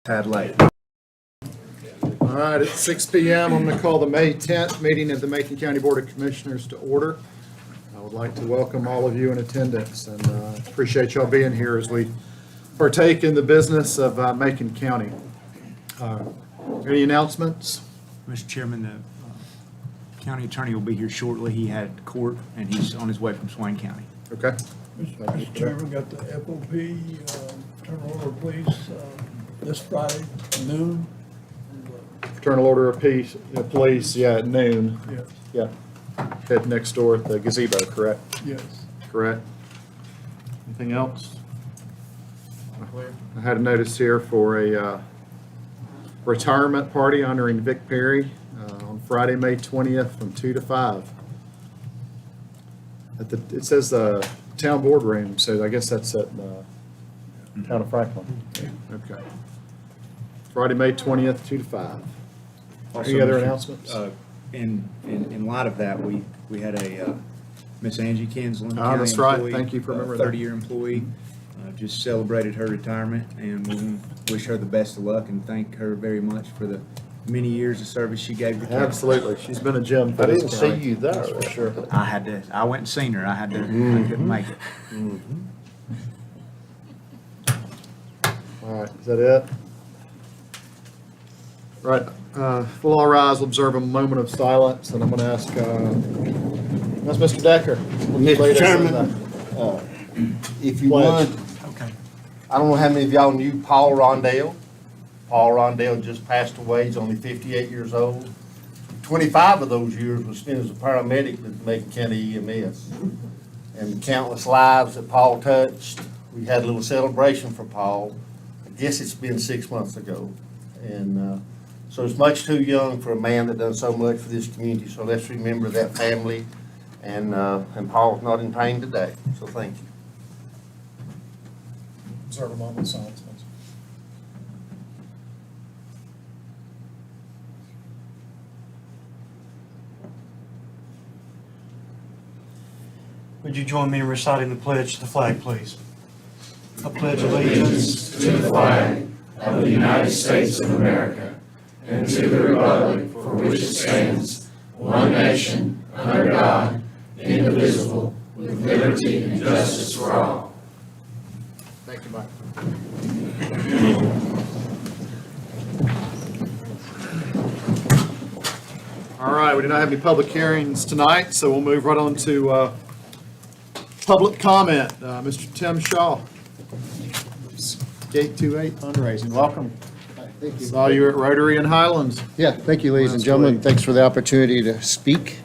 tad late. All right, at 6 p.m., I'm going to call the May 10th meeting of the Macon County Board of Commissioners to order. I would like to welcome all of you in attendance and appreciate y'all being here as we partake in the business of Macon County. Any announcements? Mr. Chairman, the county attorney will be here shortly. He had court and he's on his way from Swain County. Okay. Mr. Chairman, got the FOP, fraternal order of police, this Friday, noon. Fraternal Order of Peace, Police, at noon. Yes, Yeah. Head next door at the gazebo, correct? yes. Correct. Anything else? I had a notice here for a retirement party honoring Vic Perry on Friday, May 20th from 2 to 5. It says town boardroom, so I guess that's at town of Franklin. Okay. Friday, May 20th, 2 to 5. Also, Any other Mr. announcements? In light of that, we had a Miss Angie Kinslin. Oh, county that's right. employee, Thank you for remembering that. 30-year employee, just celebrated her retirement, and we wish her the best of luck and thank her very much for the many years of service she gave the county. Absolutely. She's been a gem for I this didn't see county. you there. That's for sure. I went and seen her. I couldn't make it. All right, is that it? Right, we'll all rise, we'll observe a moment of silence, and I'm going to ask, that's Mr. Decker. Will you lead Mr. us in Chairman, if you pledge? would, Okay. I don't know how many of y'all knew Paul Rondell. Paul Rondell just passed away. He's only 58 years old. 25 of those years was spent as a paramedic with Macon County EMS. And the countless lives that Paul touched, we had a little celebration for Paul. I guess it's been 6 months ago. And so it's much too young for a man that done so much for this community. So let's remember that family. And Paul's not in pain today. So thank you. Observe a moment of silence, please. Would you join me in reciting the pledge to the flag, please? I pledge allegiance to the flag of the United States of America and to the republic for which it stands, one nation, under God, indivisible, with liberty and justice for all. Thank you, Mike. All right, we do not have any public hearings tonight, so we'll move right on to public comment. Mr. Tim Shaw, Gate 28 Fundraising, welcome. Thank you. Saw you at Rotary in Highlands. Yeah, thank you, ladies and Last gentlemen. week. Thanks for the opportunity to speak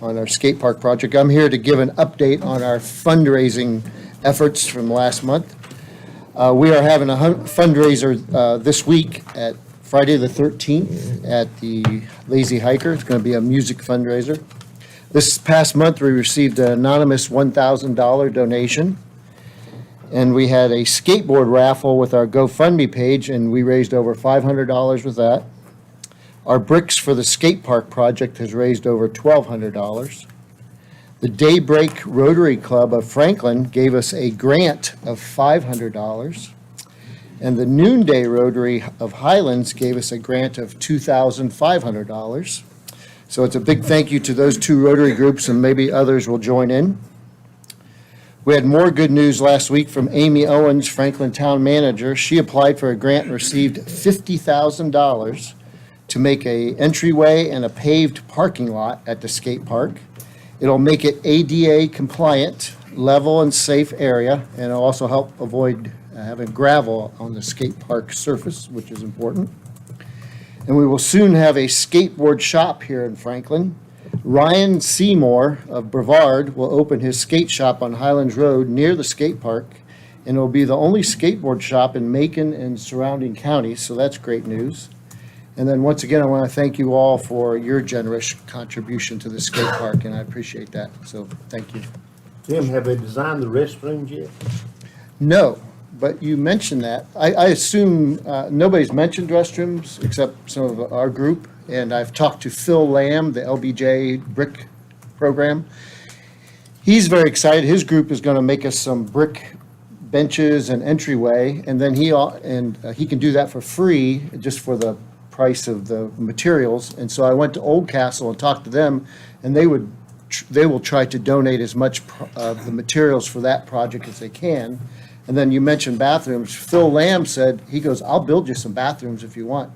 on our skate park project. I'm here to give an update on our fundraising efforts from last month. We are having a fundraiser this week at Friday the 13th at the Lazy Hiker. It's going to be a music fundraiser. This past month, we received an anonymous $1,000 donation. And we had a skateboard raffle with our GoFundMe page, and we raised over $500 with that. Our Bricks for the Skate Park project has raised over $1,200. The Daybreak Rotary Club of Franklin gave us a grant of $500. And the Noonday Rotary of Highlands gave us a grant of $2,500. So it's a big thank you to those two Rotary groups, and maybe others will join in. We had more good news last week from Amy Owens, Franklin Town Manager. She applied for a grant and received $50,000 to make an entryway and a paved parking lot at the skate park. It'll make it ADA compliant, level and safe area, and it'll also help avoid having gravel on the skate park surface, which is important. And we will soon have a skateboard shop here in Franklin. Ryan Seymour of Brevard will open his skate shop on Highlands Road near the skate park, and it will be the only skateboard shop in Macon and surrounding counties, so that's great news. And then once again, I want to thank you all for your generous contribution to the skate park, and I appreciate that, so thank you. Tim, have they designed the restrooms yet? No, but you mentioned that. I assume nobody's mentioned restrooms except some of our group, and I've talked to Phil Lamb, the LBJ Brick Program. He's very excited. His group is going to make us some brick benches and entryway, and then he can do that for free, just for the price of the materials. And so I went to Old Castle and talked to them, and they will try to donate as much of the materials for that project as they can. And then you mentioned bathrooms. Phil Lamb said, he goes, "I'll build you some bathrooms if you want.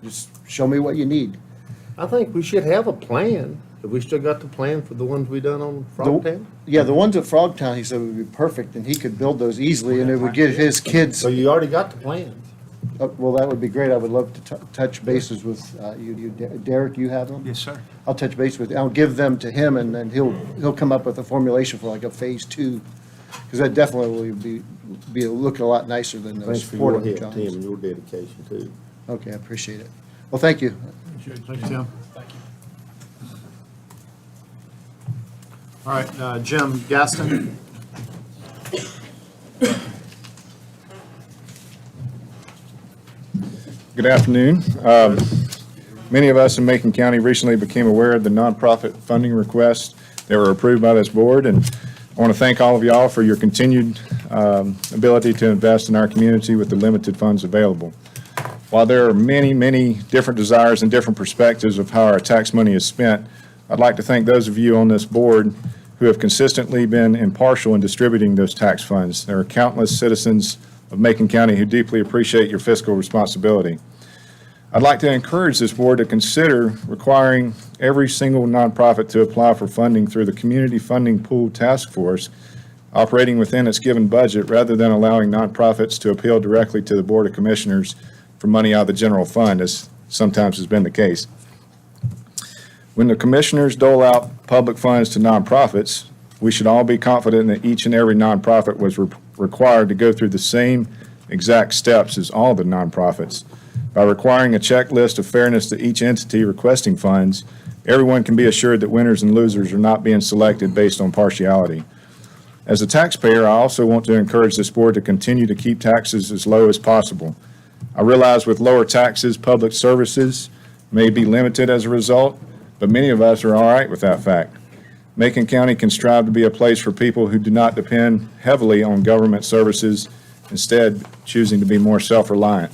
Just show me what you need." I think we should have a plan. Have we still got the plan for the ones we done on Frogtown? Yeah, the ones at Frogtown, he said would be perfect, and he could build those easily, and it would get his kids. So you already got the plans? Well, that would be great. I would love to touch bases with you. Derek, you have them? Yes, sir. I'll touch base with, I'll give them to him, and then he'll come up with a formulation for like a phase 2. Because that definitely will be looking a lot nicer than those Thanks for your portable help, Tim, johns. and your dedication too. Okay, I appreciate it. Well, thank you. Thank you, Tim. All right, Jim Gaston. Good afternoon. Many of us in Macon County recently became aware of the nonprofit funding requests that were approved by this board, and I want to thank all of y'all for your continued ability to invest in our community with the limited funds available. While there are many, many different desires and different perspectives of how our tax money is spent, I'd like to thank those of you on this board who have consistently been impartial in distributing those tax funds. There are countless citizens of Macon County who deeply appreciate your fiscal responsibility. I'd like to encourage this board to consider requiring every single nonprofit to apply for funding through the Community Funding Pool Task Force operating within its given budget, rather than allowing nonprofits to appeal directly to the Board of Commissioners for money out of the general fund, as sometimes has been the case. When the commissioners dole out public funds to nonprofits, we should all be confident that each and every nonprofit was required to go through the same exact steps as all the nonprofits. By requiring a checklist of fairness to each entity requesting funds, everyone can be assured that winners and losers are not being selected based on partiality. As a taxpayer, I also want to encourage this board to continue to keep taxes as low as possible. I realize with lower taxes, public services may be limited as a result, but many of us are all right with that fact. Macon County can strive to be a place for people who do not depend heavily on government services, instead choosing to be more self-reliant.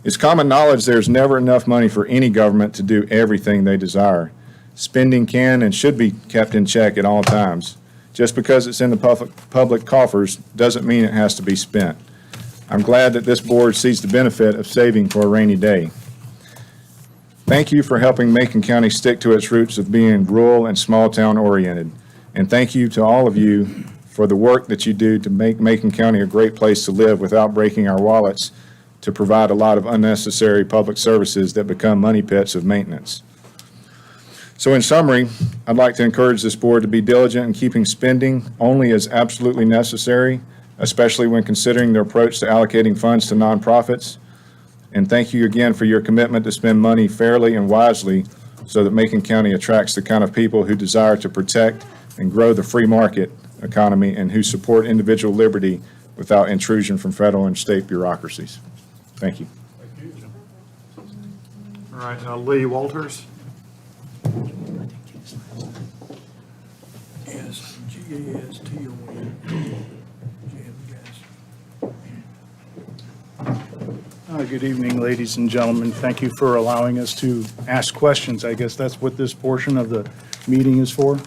It's common knowledge there's never enough money for any government to do everything they desire. Spending can and should be kept in check at all times. Just because it's in the public coffers doesn't mean it has to be spent. I'm glad that this board sees the benefit of saving for a rainy day. Thank you for helping Macon County stick to its roots of being rural and small-town oriented. And thank you to all of you for the work that you do to make Macon County a great place to live without breaking our wallets to provide a lot of unnecessary public services that become money pits of maintenance. So in summary, I'd like to encourage this board to be diligent in keeping spending only as absolutely necessary, especially when considering the approach to allocating funds to nonprofits. And thank you again for your commitment to spend money fairly and wisely so that Macon County attracts the kind of people who desire to protect and grow the free market economy and who support individual liberty without intrusion from federal and state bureaucracies. Thank you. All right, now Lee Walters. Yes, Gaston. Jim Gaston. Good evening, ladies and gentlemen. Thank you for allowing us to ask questions. I guess that's what this portion of the meeting is for?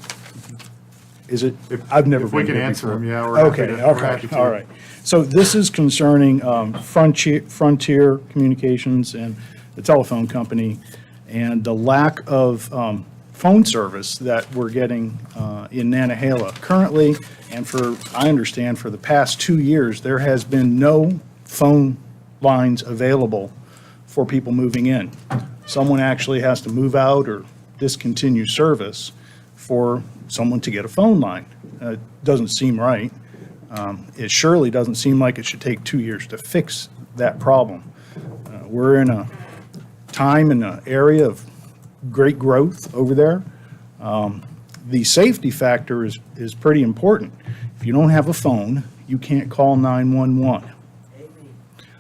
Is it? I've never If we been can here answer before. them, yeah, we're happy to. we're happy to. All right. So this is concerning Frontier Communications and the telephone company and the lack of phone service that we're getting in Nantahala. Currently, and I understand for the past 2 years, there has been no phone lines available for people moving in. Someone actually has to move out or discontinue service for someone to get a phone line. It doesn't seem right. It surely doesn't seem like it should take 2 years to fix that problem. We're in a time in an area of great growth over there. The safety factor is pretty important. If you don't have a phone, you can't call 911.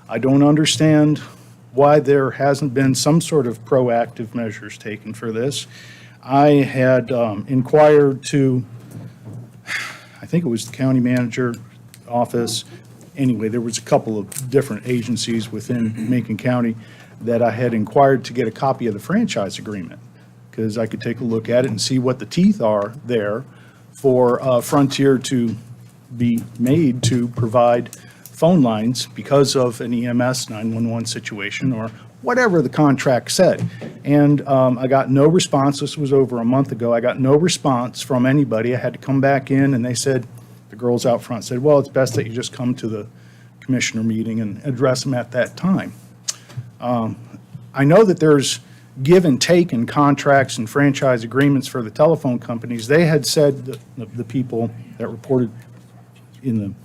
I don't understand why there hasn't been some sort of proactive measures taken for this. I had inquired to, I think it was the county manager office. anyway, there was a couple of different agencies within Macon County that I had inquired to get a copy of the franchise agreement, because I could take a look at it and see what the teeth are there for Frontier to be made to provide phone lines because of an EMS 911 situation or whatever the contract said. And I got no response. This was over a month ago. I got no response from anybody. I had to come back in, and they said, the girls out front said, well, it's best that you just come to the commissioner meeting and address them at that time. I know that there's give and take in contracts and franchise agreements for the telephone companies. They had said, the people that reported in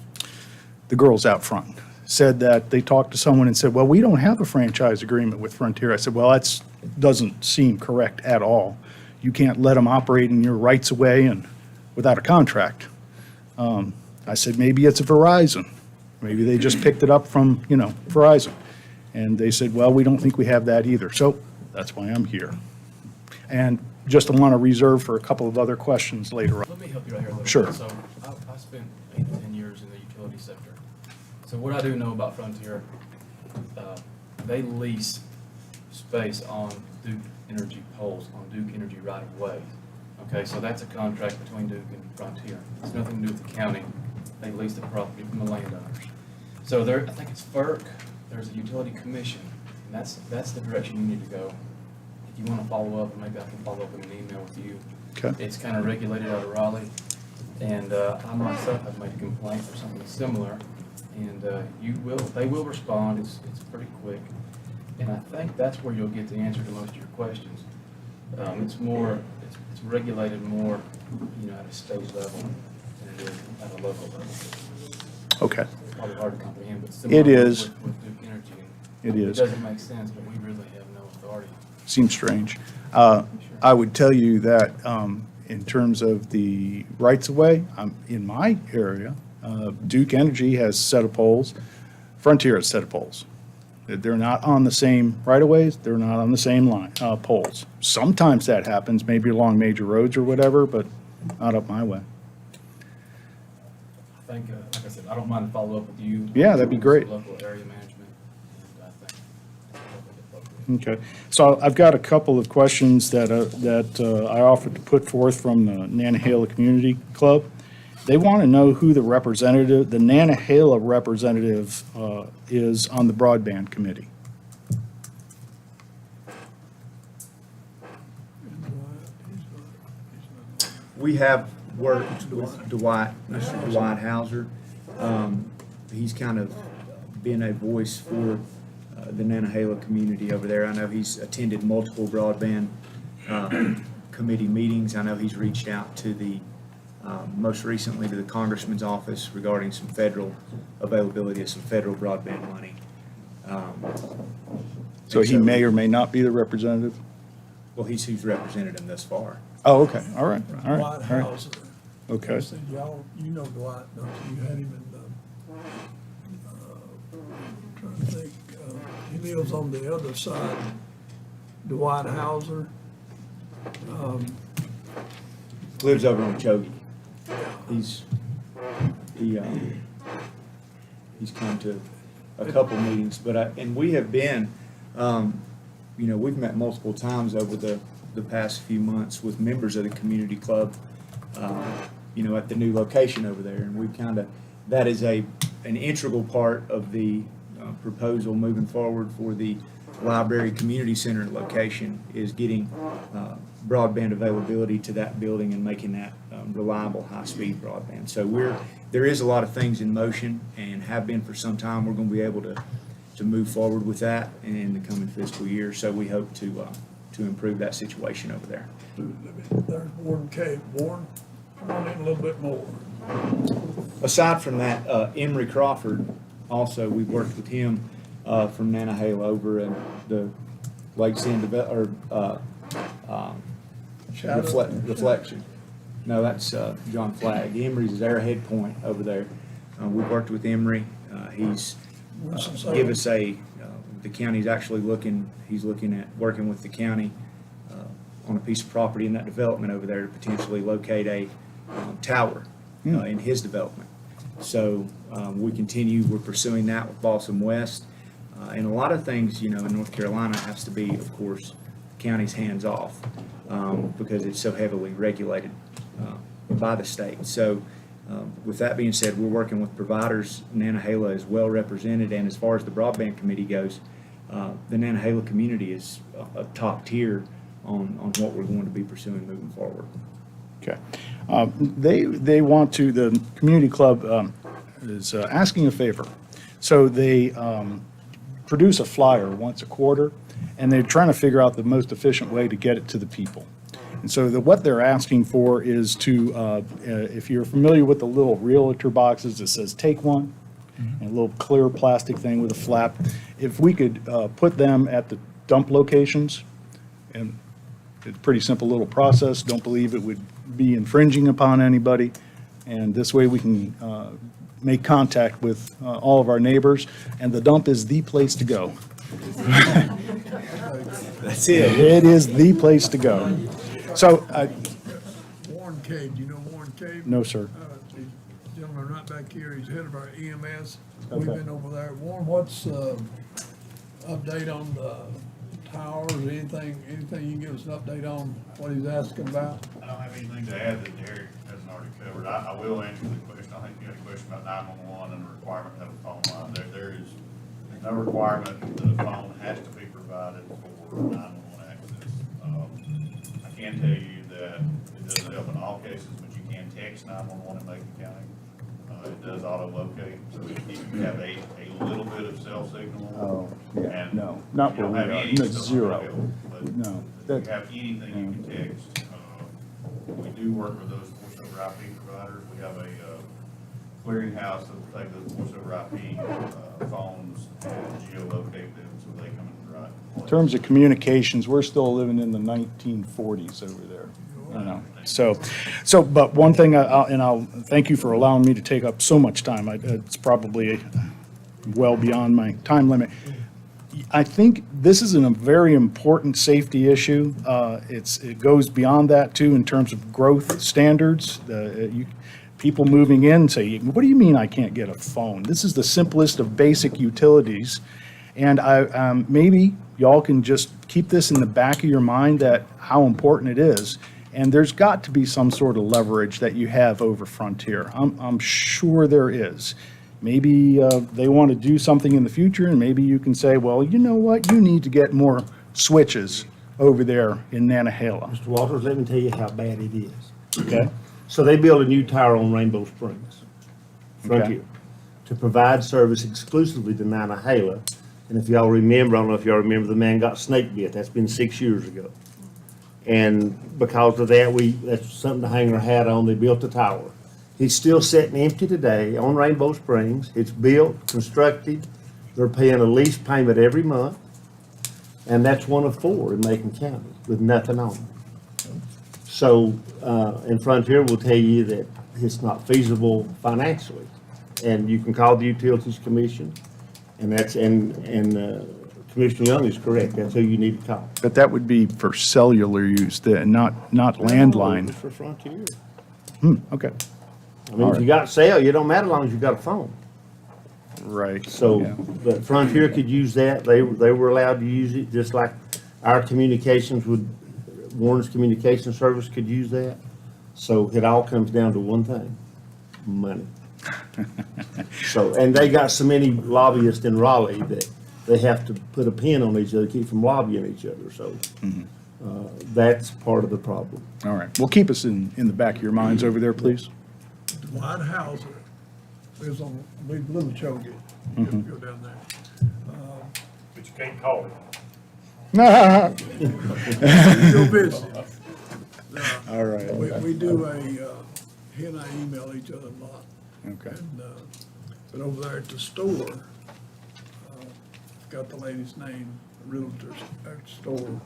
the girls out front, said that they talked to someone and said, well, we don't have a franchise agreement with Frontier. I said, well, that doesn't seem correct at all. You can't let them operate in your rights of way and without a contract. I said, maybe it's a Verizon. Maybe they just picked it up from, Verizon. And they said, well, we don't think we have that either. So that's why I'm here. And just want to reserve for a couple of other questions later on. Let me help you right here a little Sure. bit. So I spent 8 to 10 years in the utility sector. So what I do know about Frontier, they lease space on Duke Energy poles, on Duke Energy right of way. Okay, so that's a contract between Duke and Frontier. It's nothing to do with the county. They lease the property from the landowners. So there, I think it's FERC, there's a utility commission, and that's the direction you need to go. If you want to follow up, and maybe I can follow up in an email with you. Okay. It's kind of regulated out of Raleigh, and I myself have made a complaint for something similar, and they will respond. It's pretty quick, and I think that's where you'll get the answer to most of your questions. It's regulated more, at a state level than it is at a local level. Okay. It's probably hard to comprehend, but similar It is. with Duke Energy. It is. It doesn't make sense, but we really have no authority. Seems strange. I would tell you that in terms of the rights of way, in my area, Duke Energy has a set of poles, Frontier has a set of poles. They're not on the same right-of-ways, they're not on the same line, poles. Sometimes that happens, maybe along major roads or whatever, but not up my way. I think, like I said, I don't mind to follow up with you. Yeah, that'd be great. Local area management, and I think that's appropriate. Okay, so I've got a couple of questions that I offered to put forth from the Nantahala Community Club. They want to know who the Nantahala representative is on the broadband committee. We have worked with Mr. Dwight Hauser. He's kind of been a voice for the Nantahala community over there. I know he's attended multiple broadband committee meetings. I know he's reached out to most recently to the congressman's office regarding some federal availability of some federal broadband money. So he may or may not be the representative? Well, he's who's represented him thus far. Oh, okay, all right, all right, Dwight all right. Hauser. Okay. I said, y'all, you know Dwight, don't you? You had him in trying to think, he lives on the other side, Dwight Hauser. Lives over on Chogi. He's come to a couple meetings, and we have been, we've met multiple times over the past few months with members of the community club, at the new location over there, and that is an integral part of the proposal moving forward for the library community center location, is getting broadband availability to that building and making that reliable high-speed broadband. So there is a lot of things in motion and have been for some time. We're going to be able to move forward with that in the coming fiscal year. So we hope to improve that situation over there. There's Warren K. Warren, come on in a little bit more. Aside from that, Emery Crawford, also, we've worked with him from Nantahala over in the Lakes End Reflection. No, that's John Flagg. Emery's is Arrowhead Point over there. We've worked with Emery. He's give us the county's actually he's looking at working with the county on a piece of property in that development over there to potentially locate a tower in his development. So we continue, we're pursuing that with Balsam West. And a lot of things, you know, in North Carolina has to be, of course, county's hands off because it's so heavily regulated by the state. So with that being said, we're working with providers. Nantahala is well represented, and as far as the broadband committee goes, the Nantahala community is a top tier on what we're going to be pursuing moving forward. Okay. They want to, the community club is asking a favor. So they produce a flyer once a quarter, and they're trying to figure out the most efficient way to get it to the people. And so what they're asking for is to, if you're familiar with the little realtor boxes that says "Take One," and a little clear plastic thing with a flap, if we could put them at the dump locations, and it's a pretty simple little process, don't believe it would be infringing upon anybody, and this way we can make contact with all of our neighbors, and the dump is the place to go. That's it. It is the place to go. So, Warren Cave, do you know Warren Cave? no, sir. The gentleman right back here, he's head of our EMS. We've Okay. been over there. Warren, what's update on the towers, anything you can give us an update on what he's asking about? I don't have anything to add that Derek hasn't already covered. I will answer the question. I think you had a question about 911 and the requirement to have a phone line. There is no requirement that a phone has to be provided for 911 access. I can tell you that it doesn't help in all cases, but you can text 911 in Macon County. It does auto-locate, so if you have a little bit of cell signal. Oh, yeah, and no, not you don't where have we are. any, No, still zero. not help, but No, if that- you have anything you can text, we do work with those voice over IP providers. We have a clearinghouse that will take those voice over IP phones and geolocate them so they come in the right place. In terms of communications, we're still living in the 1940s over there. You know, so, but one thing, I'll thank you for allowing me to take up so much time. It's probably well beyond my time limit. I think this is a very important safety issue. It goes beyond that too in terms of growth standards. People moving in say, "What do you mean I can't get a phone?" This is the simplest of basic utilities. And maybe y'all can just keep this in the back of your mind that how important it is. And there's got to be some sort of leverage that you have over Frontier. I'm sure there is. Maybe they want to do something in the future, and maybe you can say, well, you know what, you need to get more switches over there in Nantahala. Mr. Walters, let me tell you how bad it is. Okay? So they built a new tower on Rainbow Springs, Frontier, to provide service exclusively to Nantahala. And if y'all remember, I don't know if y'all remember, the man got snake bit. That's been 6 years ago. And because of that, that's something to hang our hat on. They built the tower. He's still sitting empty today on Rainbow Springs. It's built, constructed. They're paying a lease payment every month. And that's one of 4 in Macon County with nothing on it. So, and Frontier will tell you that it's not feasible financially. And you can call the Utilities Commission, and Commissioner Young is correct. That's who you need to call. But that would be for cellular use, not landline. It's for Frontier. Okay, I mean, if you got cell, it don't matter as long as you got a phone. right. So, Yeah. but Frontier could use that. They were allowed to use it, just like our communications would, Warren's Communication Service could use that. So it all comes down to one thing, money. So, and they got so many lobbyists in Raleigh that they have to put a pin on each other, keep from lobbying each other. So that's part of the problem. All right. Well, keep us in the back of your minds over there, please. Dwight Hauser lives on, I believe, Little Choget. You have to go down there. But you can't call it. Go visit. All right. We do he and I email each other a lot. Okay. And, but over there at the store, got the lady's name, realtor at the store.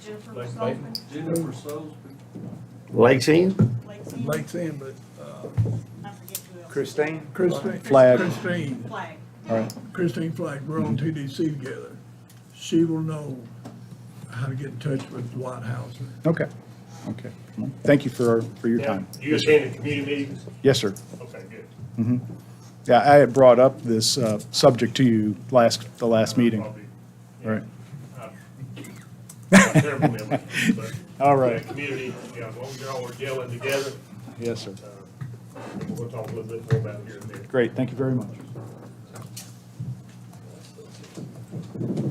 Jennifer Salzman. Jennifer Souls. Lakes End? Lakes End, but, I forget who else. Christine? Christine. Flag. Christine. Flag. All right. Christine Flag, we're on TDC together. She will know how to get in touch with Dwight Hauser. Okay. Okay. Thank you for your time. You attend the community meetings? Yes, sir. Okay, good. Yeah, I had brought up this subject to you the last meeting. Probably, Right. terrible memory, but. All right. Community, yeah, as long as y'all are gelling together, Yes, sir. we'll talk a little bit more about it here in a minute. Great, thank you very much.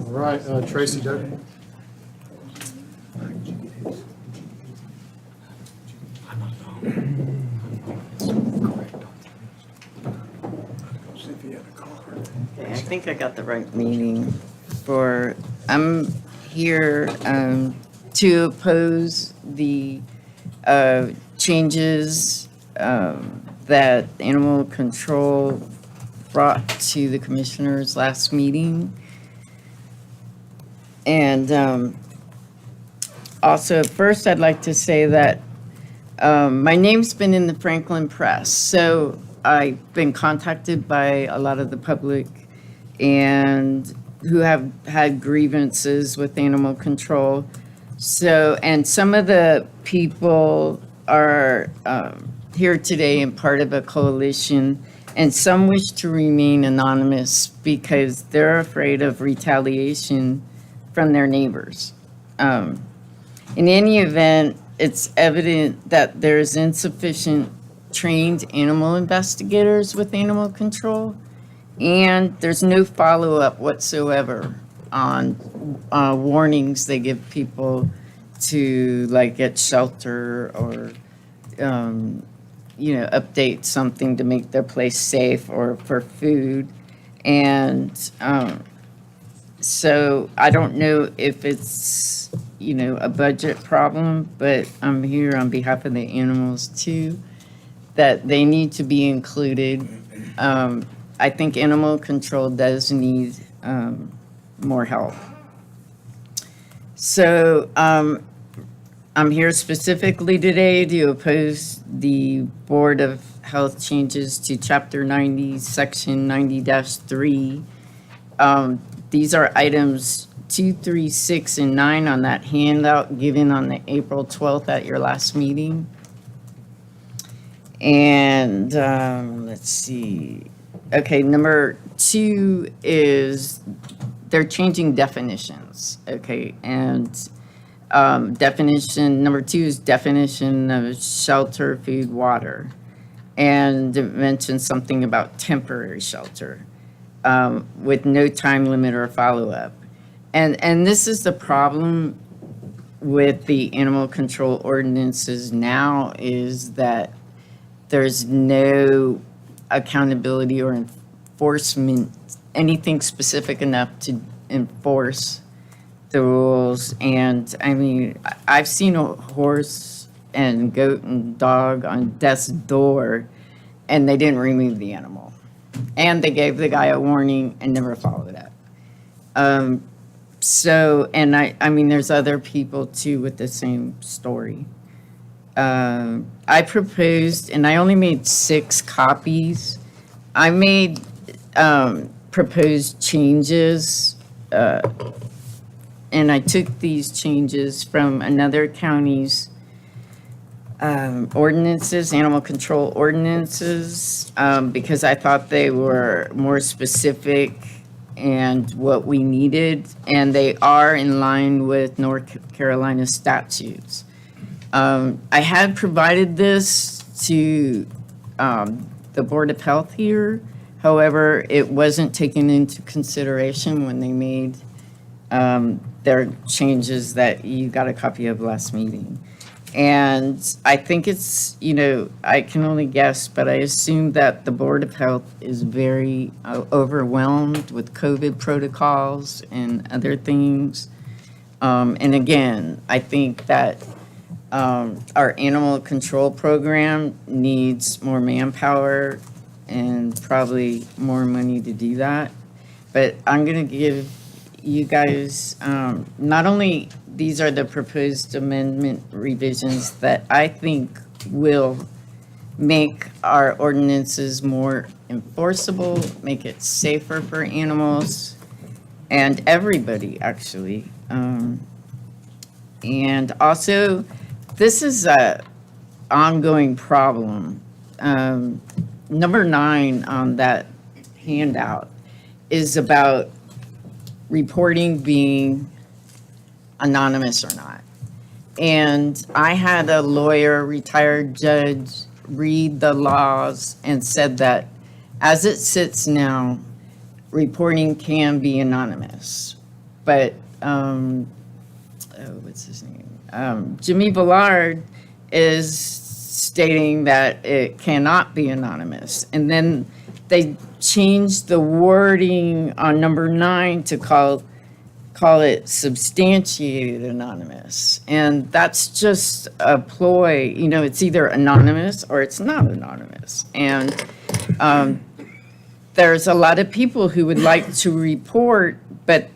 All right, Tracy Doty. Okay, I think I got the right meaning for, I'm here to oppose the changes that animal control brought to the commissioners last meeting. And also, first, I'd like to say that my name's been in the Franklin Press, so I've been contacted by a lot of the public and who have had grievances with animal control. So, and some of the people are here today and part of a coalition, and some wish to remain anonymous because they're afraid of retaliation from their neighbors. In any event, it's evident that there's insufficient trained animal investigators with animal control, and there's no follow-up whatsoever on warnings they give people to, like, get shelter or, update something to make their place safe or for food. And so I don't know if it's, a budget problem, but I'm here on behalf of the animals too, that they need to be included. I think animal control does need more help. So I'm here specifically today to oppose the Board of Health changes to Chapter 90, Section 90-3. These are items 2, 3, 6, and 9 on that handout given on the April 12th at your last meeting. And let's see. Okay, number 2 is they're changing definitions. Okay, and definition number 2 is definition of shelter, food, water, and it mentions something about temporary shelter with no time limit or follow-up. And this is the problem with the animal control ordinances now, is that there's no accountability or enforcement, anything specific enough to enforce the rules. And I mean, I've seen a horse and goat and dog on death's door, and they didn't remove the animal. And they gave the guy a warning and never followed up. So, and I mean, there's other people too with the same story. I proposed, and I only made 6 copies. I made proposed changes, and I took these changes from another county's ordinances, animal control ordinances, because I thought they were more specific and what we needed, and they are in line with North Carolina statutes. I had provided this to the Board of Health here. However, it wasn't taken into consideration when they made their changes that you got a copy of last meeting. And I think it's, I can only guess, but I assume that the Board of Health is very overwhelmed with COVID protocols and other things. And again, I think that our animal control program needs more manpower and probably more money to do that. But I'm going to give you guys, not only these are the proposed amendment revisions that I think will make our ordinances more enforceable, make it safer for animals and everybody, actually. And also this is a ongoing problem. Number 9 on that handout is about reporting being anonymous or not. And I had a lawyer, retired judge, read the laws and said that as it sits now, reporting can be anonymous. But, what's his name? Jimmy Ballard is stating that it cannot be anonymous. And then they changed the wording on number 9 to call it substantiated anonymous. And that's just a ploy, it's either anonymous or it's not anonymous. And there's a lot of people who would like to report, but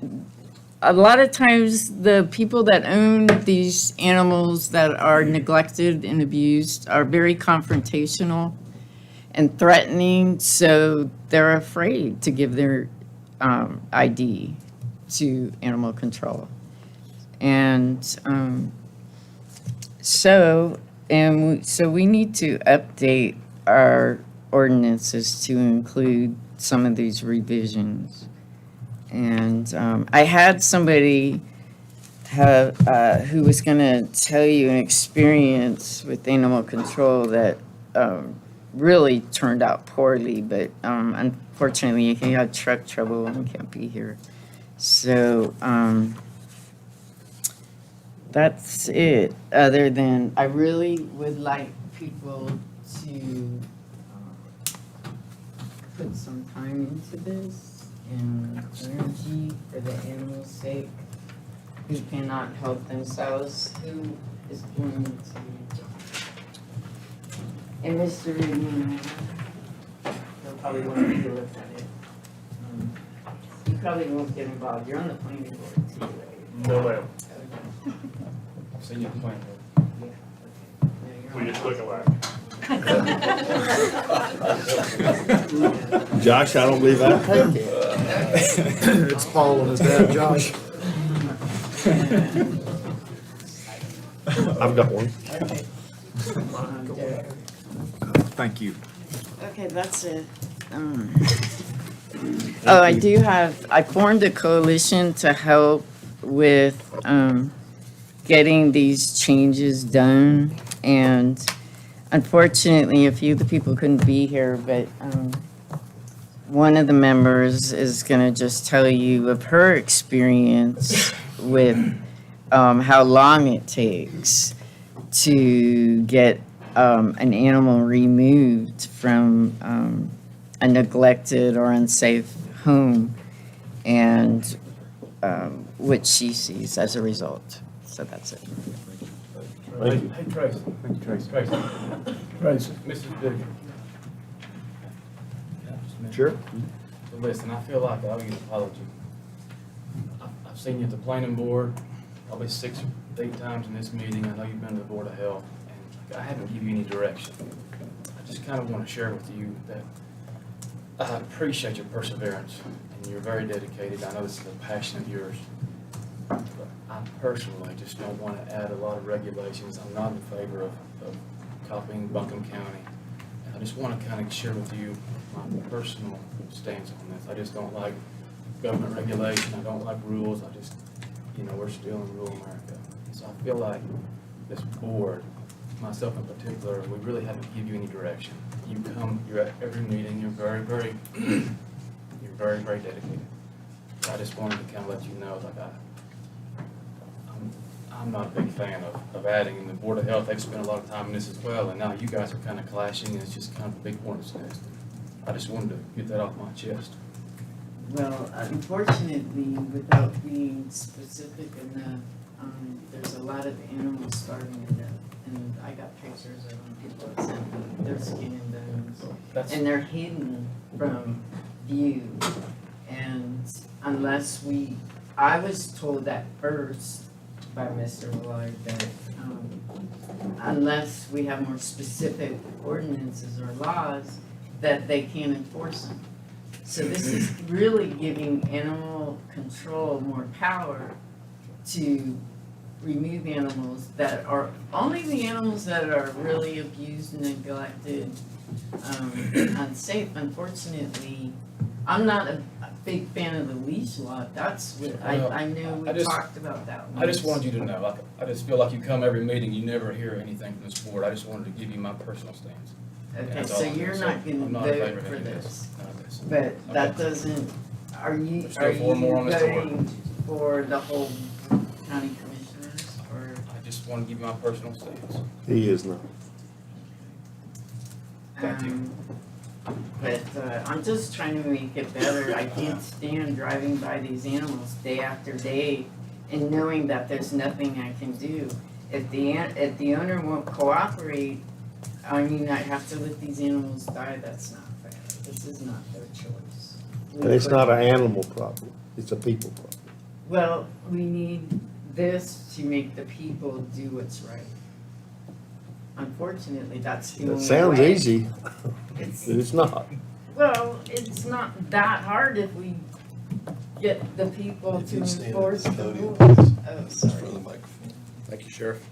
a lot of times the people that own these animals that are neglected and abused are very confrontational and threatening, so they're afraid to give their ID to animal control. And so we need to update our ordinances to include some of these revisions. And I had somebody who was going to tell you an experience with animal control that really turned out poorly, but unfortunately he had truck trouble and can't be here. So that's it, other than I really would like people to put some time into this and energy for the animal's sake, who cannot help themselves, who is going to, and Mr. Reed, he'll probably want to look at it. You probably won't get involved, you're on the planning board too, right? No, ma'am. Okay. I've seen you playing. Yeah, okay. No, you're We on just the- look alike. Josh, I don't believe I take it. It's Paul and his dad, Josh. I've got one. Okay. Derek. Thank you. Okay, that's it. I formed a coalition to help with getting these changes done. And unfortunately, a few of the people couldn't be here, but one of the members is going to just tell you of her experience with how long it takes to get an animal removed from a neglected or unsafe home, and what she sees as a result. So that's it. Hey, Tracy. Thank you, Tracy. Tracy. Tracy. Mrs. Digger. Sure. So listen, I feel like I owe you an apology. I've seen you at the planning board probably 6 or 8 times in this meeting. I know you've been to the Board of Health, and I haven't given you any direction. I just kind of want to share with you that I appreciate your perseverance, and you're very dedicated. I know this is a passion of yours. But I personally just don't want to add a lot of regulations. I'm not in favor of copying Buncombe County. And I just want to kind of share with you my personal stance on this. I just don't like government regulation. I don't like rules. I just, we're still in rural America. So I feel like this board, myself in particular, we really haven't given you any direction. You're at every meeting, you're very, very, very dedicated. I just wanted to kind of let you know, I'm not a big fan of adding, and the Board of Health, they've spent a lot of time on this as well, and now you guys are kind of clashing, and it's just kind of a big hornet's nest. I just wanted to get that off my chest. Well, unfortunately, without being specific enough, there's a lot of animals starving to death. And I got pictures of them, people have sent me, their skin and bones. And they're hidden from view. And unless I was told at first by Mr. Willard that unless we have more specific ordinances or laws, that they can't enforce them. So this is really giving animal control more power to remove animals that are, only the animals that are really abused and neglected, unsafe. Unfortunately, I'm not a big fan of the leash law. That's what, I know we talked about that one. I just wanted you to know, like, I just feel like you come every meeting, you never hear anything from this board. I just wanted to give you my personal stance. Okay, That's all so I'm you're doing. not gonna I'm not in favor vote of for any of this, None of this. but that Okay. doesn't, are you Still four more on this board. voting for the whole county commissioners, or? I just want to give you my personal stance. He is not. Thank you. But I'm just trying to make it better. I can't stand driving by these animals day after day and knowing that there's nothing I can do. If the owner won't cooperate, I mean, I have to let these animals die. That's not fair. This is not their choice. And it's not an animal problem, it's a people problem. Well, we need this to make the people do what's right. Unfortunately, that's the only way. That sounds easy, It's- but it's not. Well, it's not that hard if we get the people to enforce the rules. Oh, sorry. Thank you, Sheriff.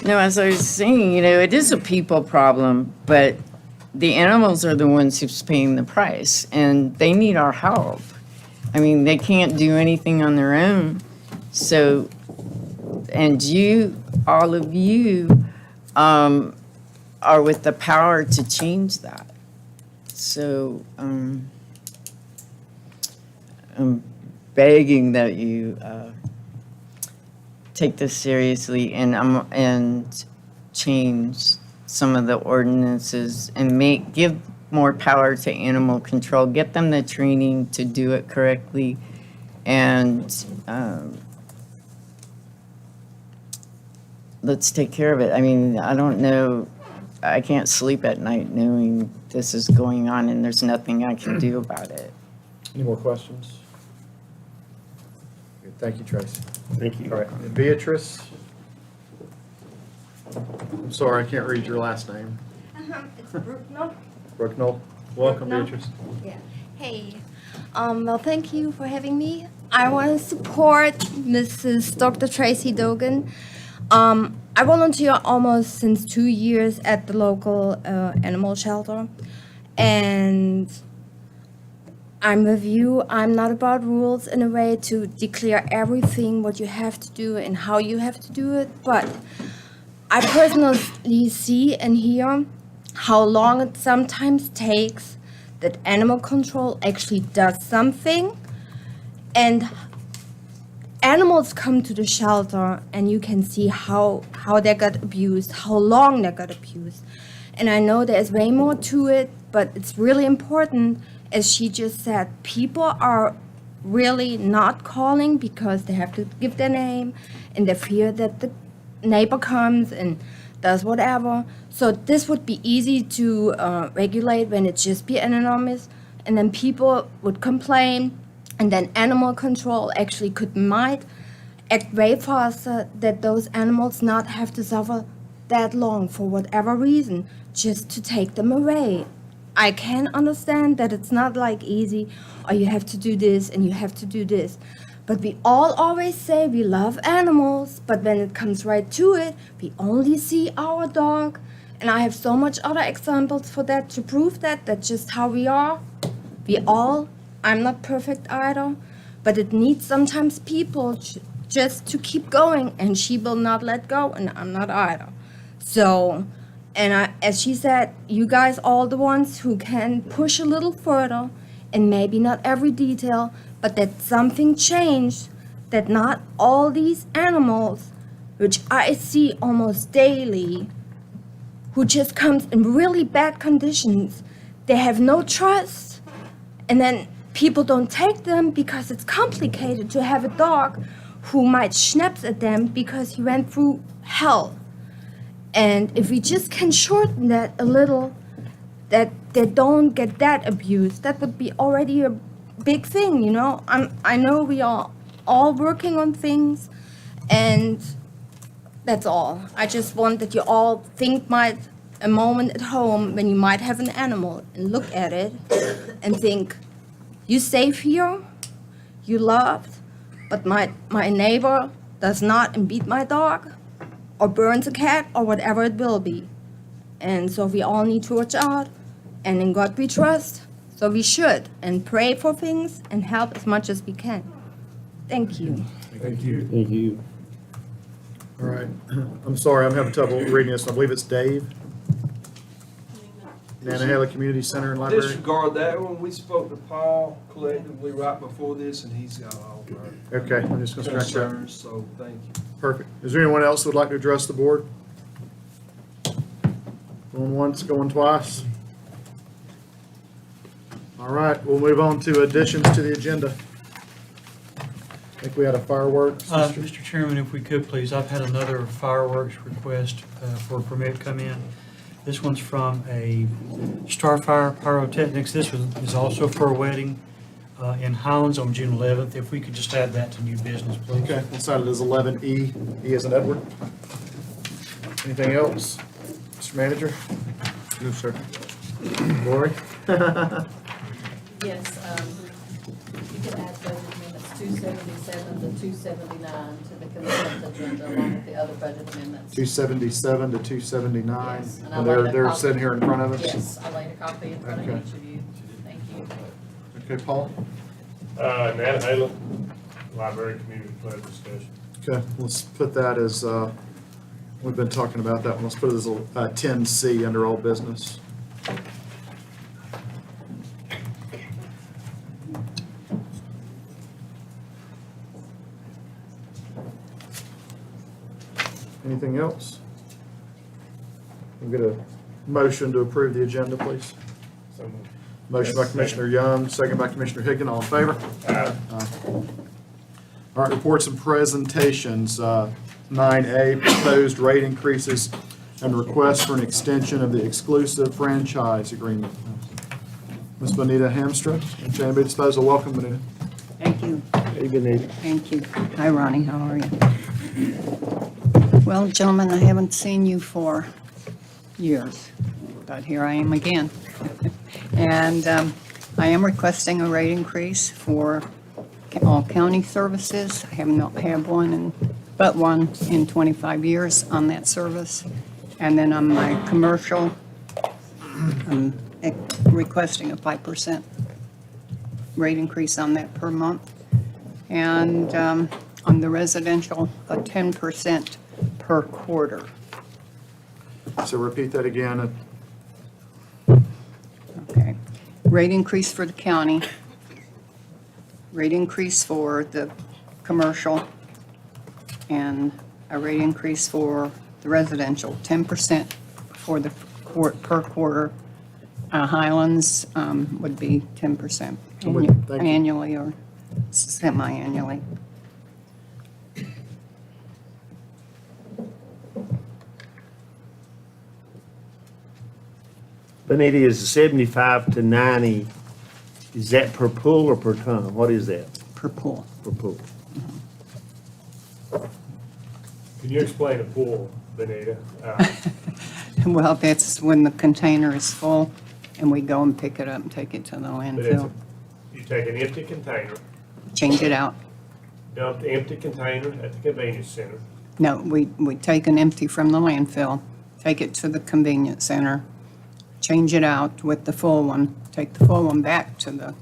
No, as I was saying, it is a people problem, but the animals are the ones who's paying the price, and they need our help. I mean, they can't do anything on their own, so, and you, all of you, are with the power to change that. So, I'm begging that you take this seriously and change some of the ordinances and give more power to animal control, get them the training to do it correctly, and let's take care of it. I mean, I don't know, I can't sleep at night knowing this is going on and there's nothing I can do about it. Any more questions? Good, thank you, Tracy. Thank you. All right, and Beatrice? I'm sorry, I can't read your last name. It's Brooknell. Brooknell. Welcome, Brooknell. Beatrice. Yeah. Hey. Well, thank you for having me. I want to support Mrs. Dr. Tracy Dogan. I volunteer almost since 2 years at the local animal shelter, and I'm with you. I'm not about rules in a way to declare everything what you have to do and how you have to do it, but I personally see and hear how long it sometimes takes that animal control actually does something, and animals come to the shelter and you can see how they got abused, how long they got abused. And I know there's way more to it, but it's really important, as she just said, people are really not calling because they have to give their name and they fear that the neighbor comes and does whatever. So this would be easy to regulate when it just be anonymous, and then people would complain, and then animal control actually might act way faster, that those animals not have to suffer that long for whatever reason, just to take them away. I can understand that it's not like easy, or you have to do this and you have to do this. But we all always say we love animals, but when it comes right to it, we only see our dog. And I have so much other examples for that to prove that. That's just how we are. I'm not perfect either, but it needs sometimes people just to keep going, and she will not let go, and I'm not either. So, as she said, you guys are the ones who can push a little further, and maybe not every detail, but that something changed, that not all these animals, which I see almost daily, who just comes in really bad conditions, they have no trust, and then people don't take them because it's complicated to have a dog who might schnaps at them because he went through hell. And if we just can shorten that a little, that they don't get that abused, that would be already a big thing, you know? I know we are all working on things, and that's all. I just want that you all think a moment at home when you might have an animal and look at it and think, you safe here, you loved, but my neighbor does not beat my dog or burns a cat or whatever it will be. And so we all need to watch out, and in God we trust. So we should, and pray for things and help as much as we can. Thank you. Thank you. Thank you. All right. I'm sorry, I'm having trouble reading this. I believe it's Dave. Nantahala Community Center and Library. Disregard that one. We spoke to Paul collectively right before this, and he's got all of our Okay, I'm just gonna scratch that. concerns, so thank you. Perfect. Is there anyone else who would like to address the board? Going once, going twice? All right, we'll move on to additions to the agenda. I think we had a fireworks. Mr. Chairman, if we could, please, I've had another fireworks request for a permit come in. This one's from a Starfire Pyrotechnics. This one is also for a wedding in Highlands on June 11th. If we could just add that to new business, please. Okay, we'll sign it as 11E. E as in Edward. Anything else? Mr. Manager? No, sir. Lori? Yes, you can add budget amendments 277 to 279 to the consent agenda along with the other budget amendments. 277 to 279. Yes, and I And laid a they're copy- sitting here in front of us? Yes, I laid a copy in front Okay. of each of you. Thank you. Okay, Paul? Nantahala Library Community Club discussion. Okay, let's put that as, we've been talking about that one. Let's put it as 10C under all business. Anything else? We'll get a motion to approve the agenda, please. So moved. Motion by Commissioner Young, second by Commissioner Higgin. All in favor? Aye. All right, reports and presentations. 9A, proposed rate increases and request for an extension of the exclusive franchise agreement. Ms. Bonita Hamstra, J&B Disposal, welcome, Bonita. Thank you. Hey, Benita. Thank you. Hi, Ronnie, how are you? Well, gentlemen, I haven't seen you for years, but here I am again. And I am requesting a rate increase for all county services. I have not had one in 25 years on that service. And then on my commercial, I'm requesting a 5% rate increase on that per month. And on the residential, a 10% per quarter. So repeat that again. Okay. Rate increase for the county, rate increase for the commercial, and a rate increase for the residential, 10% for the per quarter. Highlands would be 10% Thank you. annually or semi-annually. Benita, is the 75 to 90, is that per pull or per ton? What is that? Per pull. Per pull. Can you explain a pool, Benita? Well, that's when the container is full and we go and pick it up and take it to the But it's landfill. You take an empty container, Change it out. dump the empty container at the convenience center. No, we take an empty from the landfill, take it to the convenience center, change it out with the full one, take the full one back to the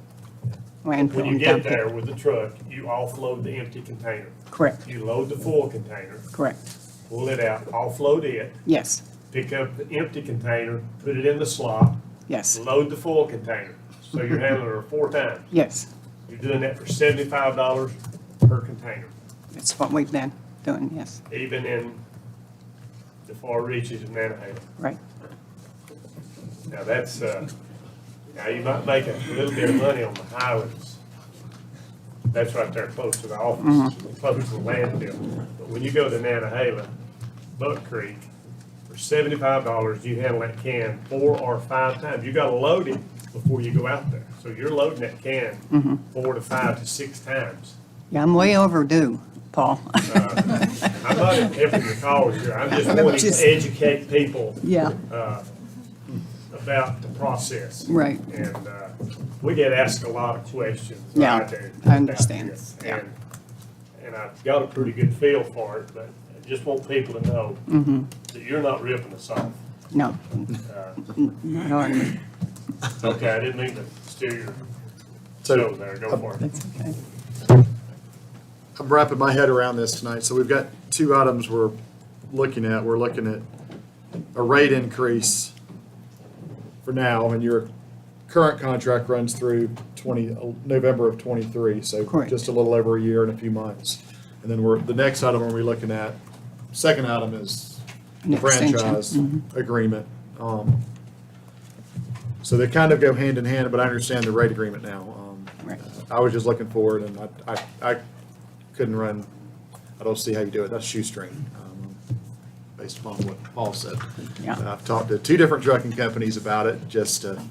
landfill. When you and get dump it. there with the truck, you offload the empty container. Correct, You load the full container, correct. pull it out, offload it, Yes, pick up the empty container, put it in the slot, yes, load the full container. So you're handling her 4 times. yes. You're doing that for $75 per container, That's what we've been doing, yes, even in the far reaches of Nantahala. right. Now that's, now you might make a little bit of money on the highways. That's right there close to the office, close to the landfill. But when you go to Nantahala, Buck Creek, for $75, you handle that can 4 or 5 times. You gotta load it before you go out there. So you're loading that can 4 to 5 to 6 times. Yeah, I'm way overdue, Paul. I'm not in here for your calls here. I'm just wanting to educate people Yeah, about the process. right. And we get asked a lot of questions. Yeah, do I understand. about this. Yeah. And and I've got a pretty good feel for it, but I just want people to know that you're not ripping us off. No, not on me. Okay, I didn't mean to steer your show there, go for it. That's okay. I'm wrapping my head around this tonight. So we've got two items we're looking at. We're looking at a rate increase for now, and your current contract runs through November of '23, so Correct. just a little over a year and a few months. And then the next item we're looking at, second item is An extension. franchise agreement. So they kind of go hand in hand, but I understand the rate agreement now. Right. I was just looking forward, and I couldn't run, I don't see how you do it, that's shoestring, based upon what Paul said. Yeah. And I've talked to two different trucking companies about it, just to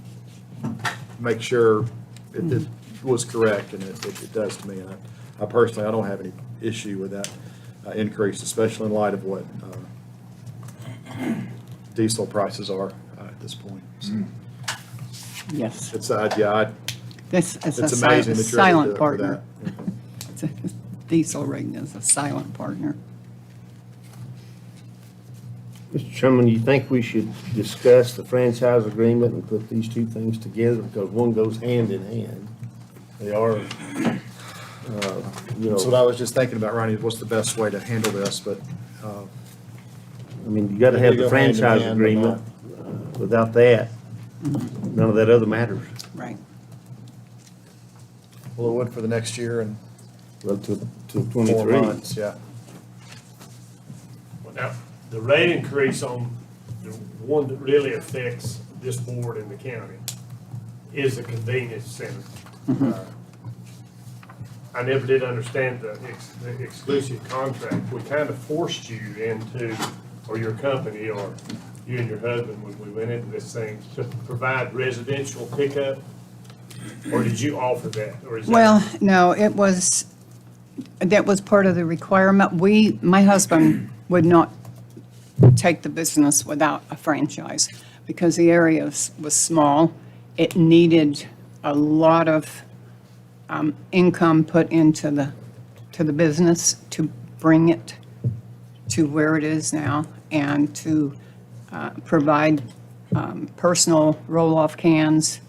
make sure it was correct, and it does to me. And I personally, I don't have any issue with that increase, especially in light of what diesel prices are at this point. So Yes. It's, yeah, This is it's a amazing that you're able to do silent it for partner. that. It's a diesel rig is a silent partner. Mr. Chairman, you think we should discuss the franchise agreement and put these two things together, because one goes hand in hand? They are, That's what I was just thinking about, Ronnie, what's the best way to handle this, but, I mean, you gotta have They the go hand in franchise hand, but agreement. Without that, none of that other matters. Right. well, it would for the next year and Well, to 4 23. months, yeah. Well, now, the rate increase on the one that really affects this board in the county is the convenience center. I never did understand the exclusive contract. We kind of forced you into, or your company, or you and your husband, when we went into this thing, to provide residential pickup? Or did you offer that? Or is that? Well, no, that was part of the requirement. My husband would not take the business without a franchise because the area was small. It needed a lot of income put into the business to bring it to where it is now and to provide personal roll-off cans.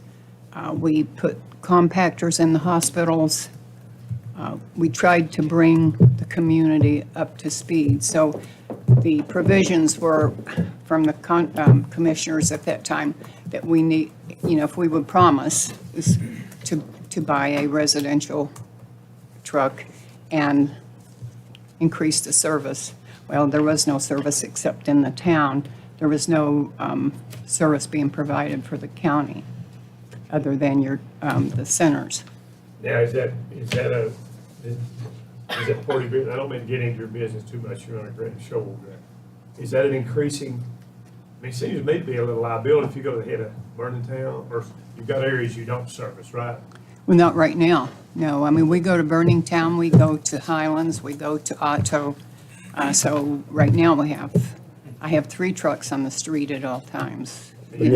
We put compactors in the hospitals. We tried to bring the community up to speed. So the provisions were from the commissioners at that time that we need, if we would promise is to buy a residential truck and increase the service. Well, there was no service except in the town. There was no service being provided for the county other than the centers. Now, is that part of your, I don't mean to get into your business too much, you're on a great show there. Is that an increasing, I mean, it seems to me to be a little liability if you go to the head of Burningtown, or you've got areas you don't service, right? Well, not right now, no. I mean, we go to Burningtown, we go to Highlands, we go to Otto. So right now I have 3 trucks on the street at all times. Isn't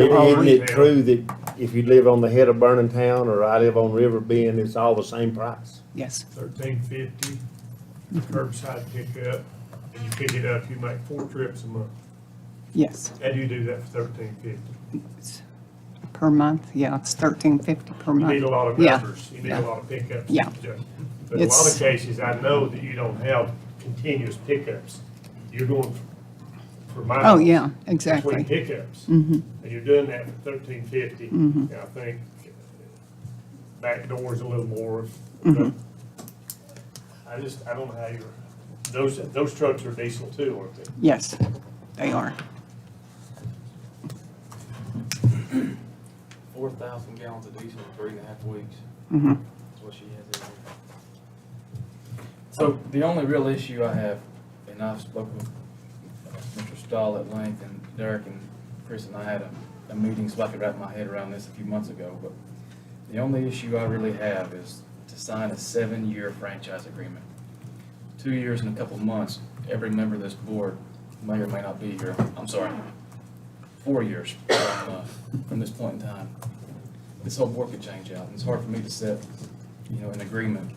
it true that if you live on the head of Burningtown or I live on River Bend, it's all the same price? Yes. $13.50 curbside pickup, and you pick it up, you make 4 trips a month. Yes. How do you do that for $13.50? Per month, yeah, it's $13.50 per You month. need a lot of Yeah. numbers, you need Yeah. a lot of pickups. Yeah. But in a lot of cases, I know that you don't have continuous pickups. You're going for miles. Oh, yeah, exactly. Between pickups. Mhm. And you're doing that for $13.50. Mhm. And I think back door's a little more, Mhm. but I don't know how those trucks are diesel too, aren't they? Yes, they are. 4,000 gallons of diesel in 3.5 weeks. Mhm. That's what she has in there. So the only real issue I have, and I've spoken with Mr. Stahl at length, and Derek and Chris and I had a meeting so I could wrap my head around this a few months ago, but the only issue I really have is to sign a 7-year franchise agreement. 2 years and a couple months, every member of this board may or may not be here. I'm sorry, 4 years from this point in time. This whole board could change out, and it's hard for me to set, an agreement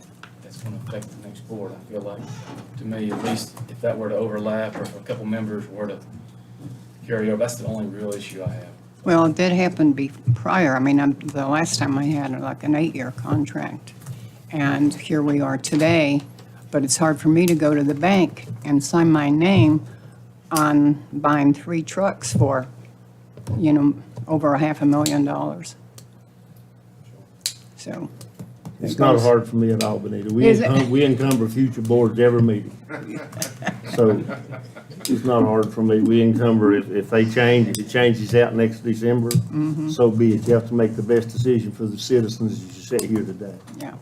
that's gonna affect the next board. I feel like, to me, at least if that were to overlap or if a couple members were to carry over, that's the only real issue I have. Well, it did happen prior. I mean, the last time I had like an 8-year contract. And here we are today, but it's hard for me to go to the bank and sign my name on buying 3 trucks for, over $500,000. So. It's not hard for me at all, Benita. We encumber future boards every meeting. So it's not hard for me. We encumber if they change, if it changes out next December, so be it. You have to make the best decision for the citizens as you sit here today. Yeah.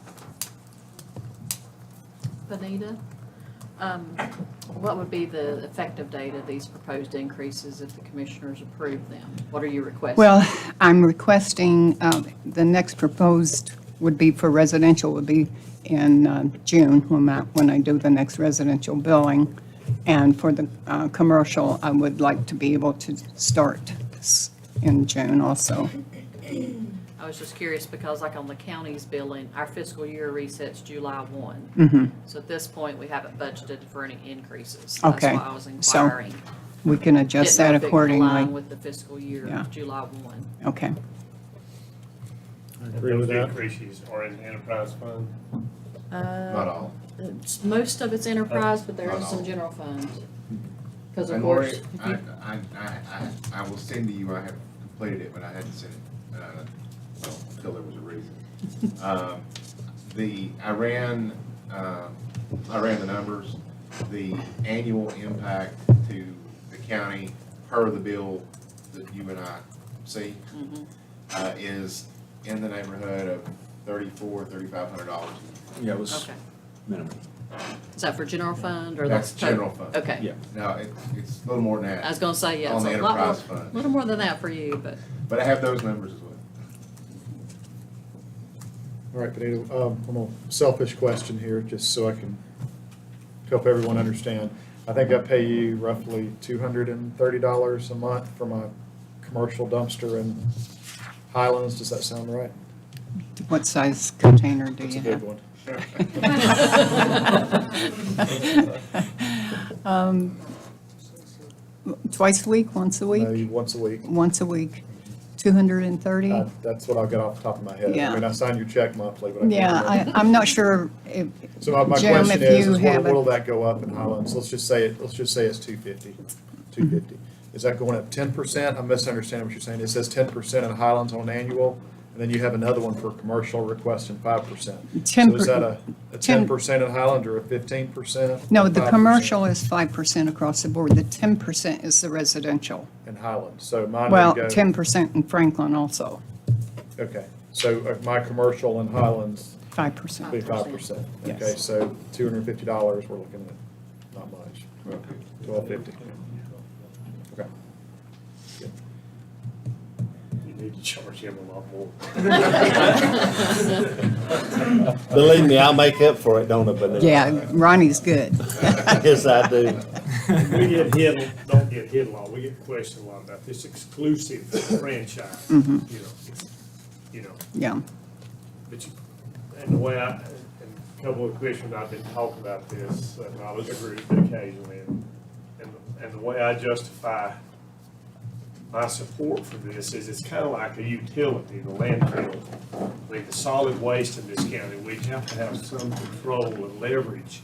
Benita, what would be the effective date of these proposed increases if the commissioners approve them? What are you requesting? Well, I'm requesting, the next proposed would be for residential, would be in June, when I do the next residential billing. And for the commercial, I would like to be able to start in June also. I was just curious because like on the county's billing, our fiscal year resets July 1. Mm-hmm. So at this point, we haven't budgeted for any increases. Okay. That's why I was inquiring. So we can adjust that Didn't know if it would accordingly. align with the fiscal year, Yeah. July 1. Okay. Agree with Those that. increases are in the enterprise fund? Not all. Most of it's enterprise, but there Not is some all. general fund. Because of And course, Lori, I will send to you, I have completed it, but I hadn't sent it, well, until there was a reason. I ran the numbers, the annual impact to the county per the bill that you and I see, is in the neighborhood of $3,500. Yeah, it was Okay. minimum. Is that for general fund or That's total? general fund. Okay. Yeah. No, it's a little more than that. I was gonna say, yeah, On it's the a lot more, enterprise fund. little more than that for you, but. But I have those numbers as well. All right, Benita, I'm a selfish question here, just so I can help everyone understand. I think I pay you roughly $230 a month for my commercial dumpster in Highlands. Does that sound right? What size container do It's you a big have? one. Twice a week, once a week? Maybe once a week. Once a week, 230? That's what I'll get off the top of my head. Yeah. I mean, I sign your check monthly, but I can't Yeah, remember. I'm not sure if, So my Jim, question if you is have what'll it. that go up in Highlands? Let's just say it's 250. 250. Is that going up 10%? I'm misunderstanding what you're saying. It says 10% in Highlands on an annual, and then you have another one for commercial requesting 5%. So is that a 10% in Highland or a 15%? No, the 5%? commercial is 5% across the board. The 10% is the residential. In Highland, so mine Well, would go. 10% in Franklin also, Okay, so my commercial in Highlands 5%. would be 5%. Yes. Okay, so $250, we're looking at not much, $1,250. Okay. You need to charge him a lot more. Believe me, I'll make up for it, don't I, Benita? Yeah, Ronnie's good. Yes, I do. We get hit, don't get hit a lot, we get questioned a lot about this exclusive franchise, Mhm. you know. Yeah. But you, and the way and a couple of questions I've been talking about this, and I was agreed occasionally, and the way I justify my support for this is it's kind of like a utility, the landfill. I mean, the solid waste in this county, we have to have some control and leverage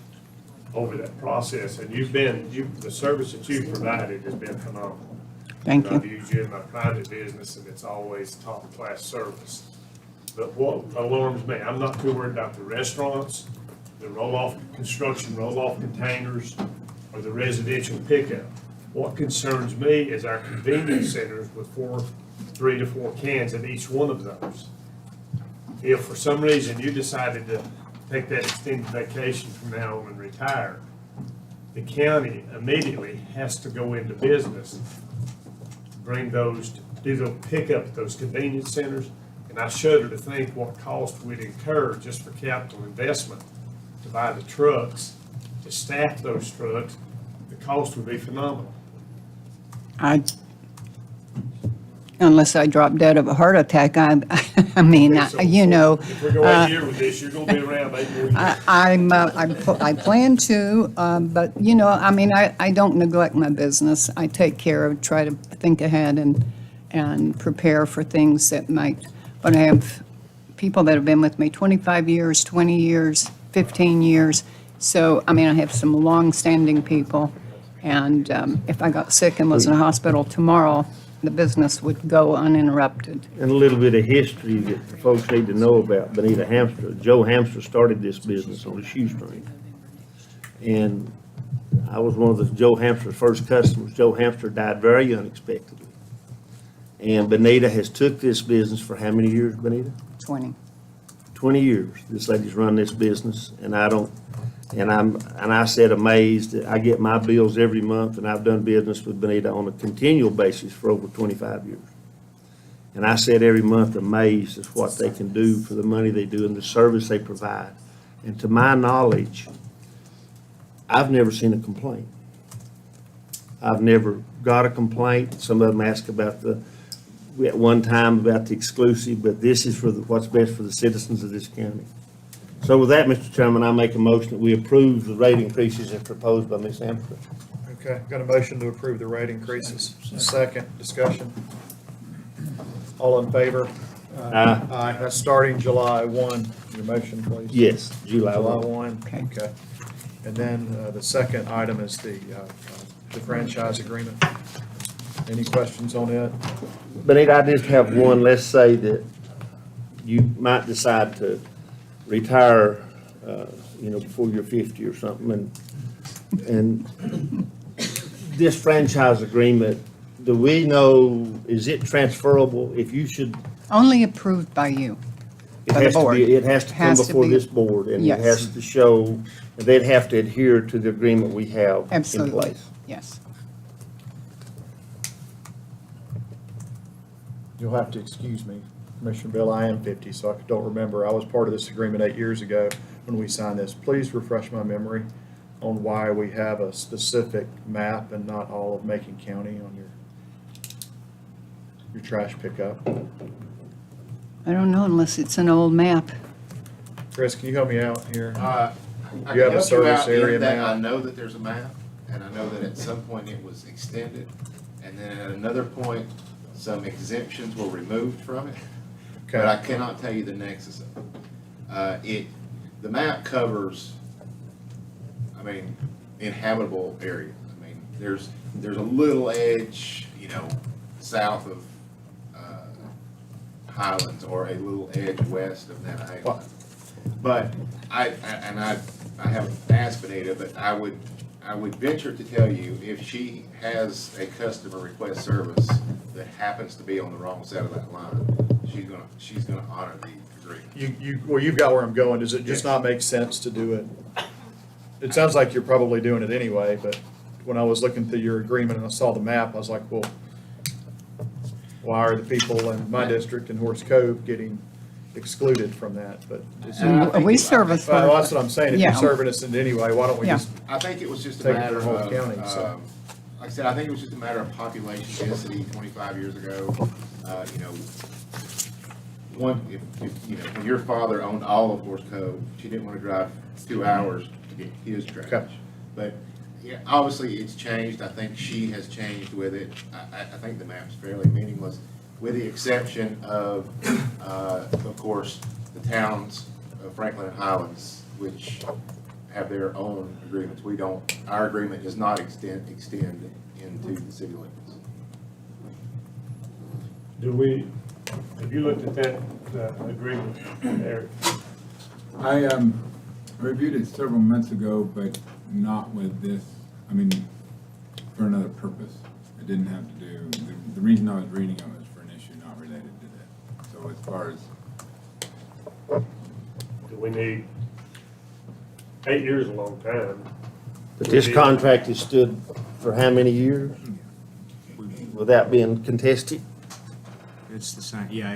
over that process, and the service that you've provided has been phenomenal. Thank I've you. used you in my private business, and it's always top-class service. But what alarms me, I'm not too worried about the restaurants, the construction roll-off containers, or the residential pickup. What concerns me is our convenience centers with 3 to 4 cans at each one of those. If for some reason you decided to take that extended vacation from now on and retire, the county immediately has to go into business, bring those, do the pickup at those convenience centers. And I shudder to think what cost we'd incur just for capital investment to buy the trucks, to staff those trucks. The cost would be phenomenal. unless I drop dead of a heart attack, I mean, you know. If we're going 8 years with this, you're gonna be around 8 more years. I plan to, but, you know, I mean, I don't neglect my business. I take care of, try to think ahead and prepare for things that might, but I have people that have been with me 25 years, 20 years, 15 years. So, I mean, I have some long-standing people, and if I got sick and was in a hospital tomorrow, the business would go uninterrupted. And a little bit of history that the folks need to know about Benita Hamster. Joe Hamster started this business on a shoestring. And I was one of the Joe Hamster's first customers. Joe Hamster died very unexpectedly. And Benita has took this business for how many years, Benita? 20. 20 years. This lady's run this business, and I said amazed that I get my bills every month, and I've done business with Benita on a continual basis for over 25 years. And I said every month amazed at what they can do for the money they do and the service they provide. And to my knowledge, I've never seen a complaint. I've never got a complaint. Some of them ask about at one time about the exclusive, but this is for what's best for the citizens of this county. So with that, Mr. Chairman, I make a motion that we approve the rate increases as proposed by Ms. Hamster. Okay, got a motion to approve the rate increases. Second, discussion. All in favor? Aye. Aye. That's starting July 1. Your motion, please. Yes, July 1. July 1. Okay. And then the second item is the franchise agreement. Any questions on it? Benita, I just have one. Let's say that you might decide to retire, before you're 50 or something, and this franchise agreement, do we know, is it transferable if you should? Only approved by you, by the board. It has to come before this board, and it has to show, they'd have to adhere to the agreement we have in Absolutely. place. Yes. You'll have to excuse me, Commissioner Bill, I am 50, so I don't remember. I was part of this agreement 8 years ago when we signed this. Please refresh my memory on why we have a specific map and not all of Macon County on your trash pickup. I don't know unless it's an old map. Chris, can you help me out here? I You can have a help you service out area in that map? I know that there's a map, and I know that at some point it was extended, and then at another point, some exemptions were removed from it. Okay. But I cannot tell you the nexus of it. The map covers, inhabitable areas. There's a little edge, south of Highlands, or a little edge west of Navajo. But I haven't asked Benita, but I would venture to tell you, if she has a customer request service that happens to be on the wrong side of that line, she's gonna honor the agreement. Well, you've got where I'm going. Does it just not make sense to do it? It sounds like you're probably doing it anyway, but when I was looking through your agreement and I saw the map, I was like, well, why are the people in my district in Horse Cove getting excluded from that? But We service. well, that's what I'm saying. If you're Yeah. serving us in any way, why don't we just I think it was just a take it matter for the whole of, county? So. like I said, I think it was just a matter of population density 25 years ago. When your father owned all of Horse Cove, she didn't want to drive 2 hours to get his trash. Okay. But yeah, obviously it's changed. I think she has changed with it. I think the map's fairly meaningless, with the exception of course, the towns of Franklin and Highlands, which have their own agreements. Our agreement does not extend into the city limits. Have you looked at that agreement, Eric? I reviewed it several months ago, but not with this, for another purpose. It didn't have to do, the reason I was reading it was for an issue not related to that. So as far as. Do we need, 8 years is a long time. But this contract has stood for how many years without being contested? It's the same, yeah,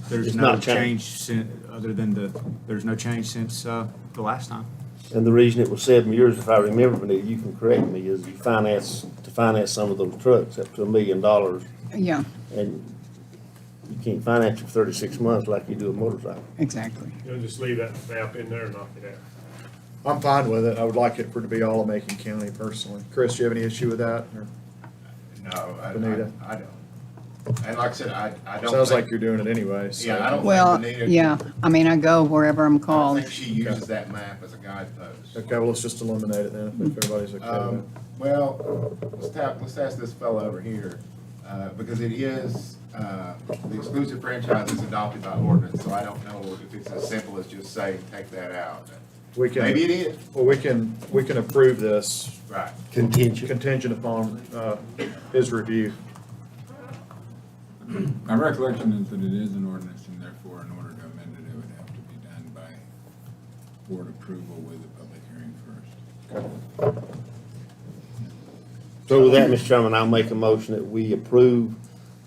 there's It's no not change other than there's no change since the last time. And the reason it was 7 years, if I remember, Benita, you can correct me, is to finance some of those trucks up to $1 million. Yeah. And You can't finance it for 36 months like you do a motorcycle. Exactly. You'll just leave that map in there and knock it out. I'm fine with it. I would like it for it to be all of Macon County personally. Chris, do you have any issue with that? Or- No, Benita? I don't. And like I said, I don't. Sounds think- like you're doing it anyway, so. Yeah, I don't Well, think Benita. yeah, I mean, I go wherever I'm I don't called. think she uses that map as a guidepost. Okay, well, let's just eliminate it then, if everybody's okay with it. Well, let's ask this fellow over here, because it is, the exclusive franchise is adopted by ordinance, so I don't know if it's as simple as just saying, take that out. We can. Maybe it is. Well, we can approve this Right. contingent upon, his review. My recollection is that it is an ordinance, and therefore, in order to amend it, it would have to be done by board approval with a public hearing first. So with that, Mr. Chairman, I'll make a motion that we approve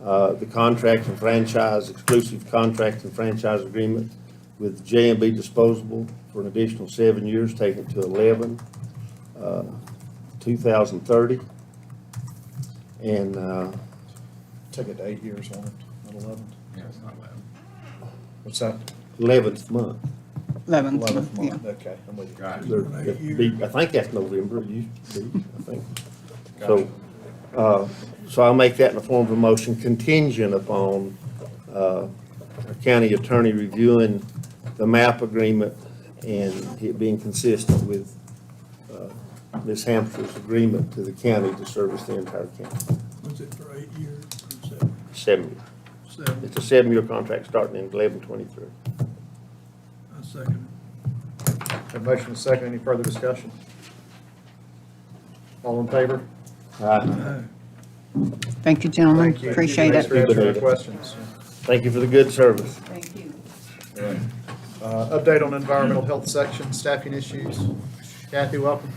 the contract and franchise, exclusive contract and franchise agreement with J&B Disposable for an additional 7 years, taking it to 11, 2030. And Take it to 8 years, won't it? Not 11? Yeah, it's not 11. What's that? 11th month. 11th, 11th yeah. month, okay, I'm with you. Got it. I think that's November, it used to be, I think. Gotcha. So I'll make that in the form of a motion contingent upon our county attorney reviewing the MAP agreement and it being consistent with Ms. Hampshire's agreement to the county to service the entire county. Was it for 8 years? 7 years. 7? It's a 7-year contract starting in 11/23. I second Have a motion and a second, any further discussion? All in favor? it. Thank you, gentlemen. Thank you. Appreciate Thanks it. for answering our questions. Thank you for the good service. Thank you. Update on environmental health section, staffing issues. Kathy, welcome.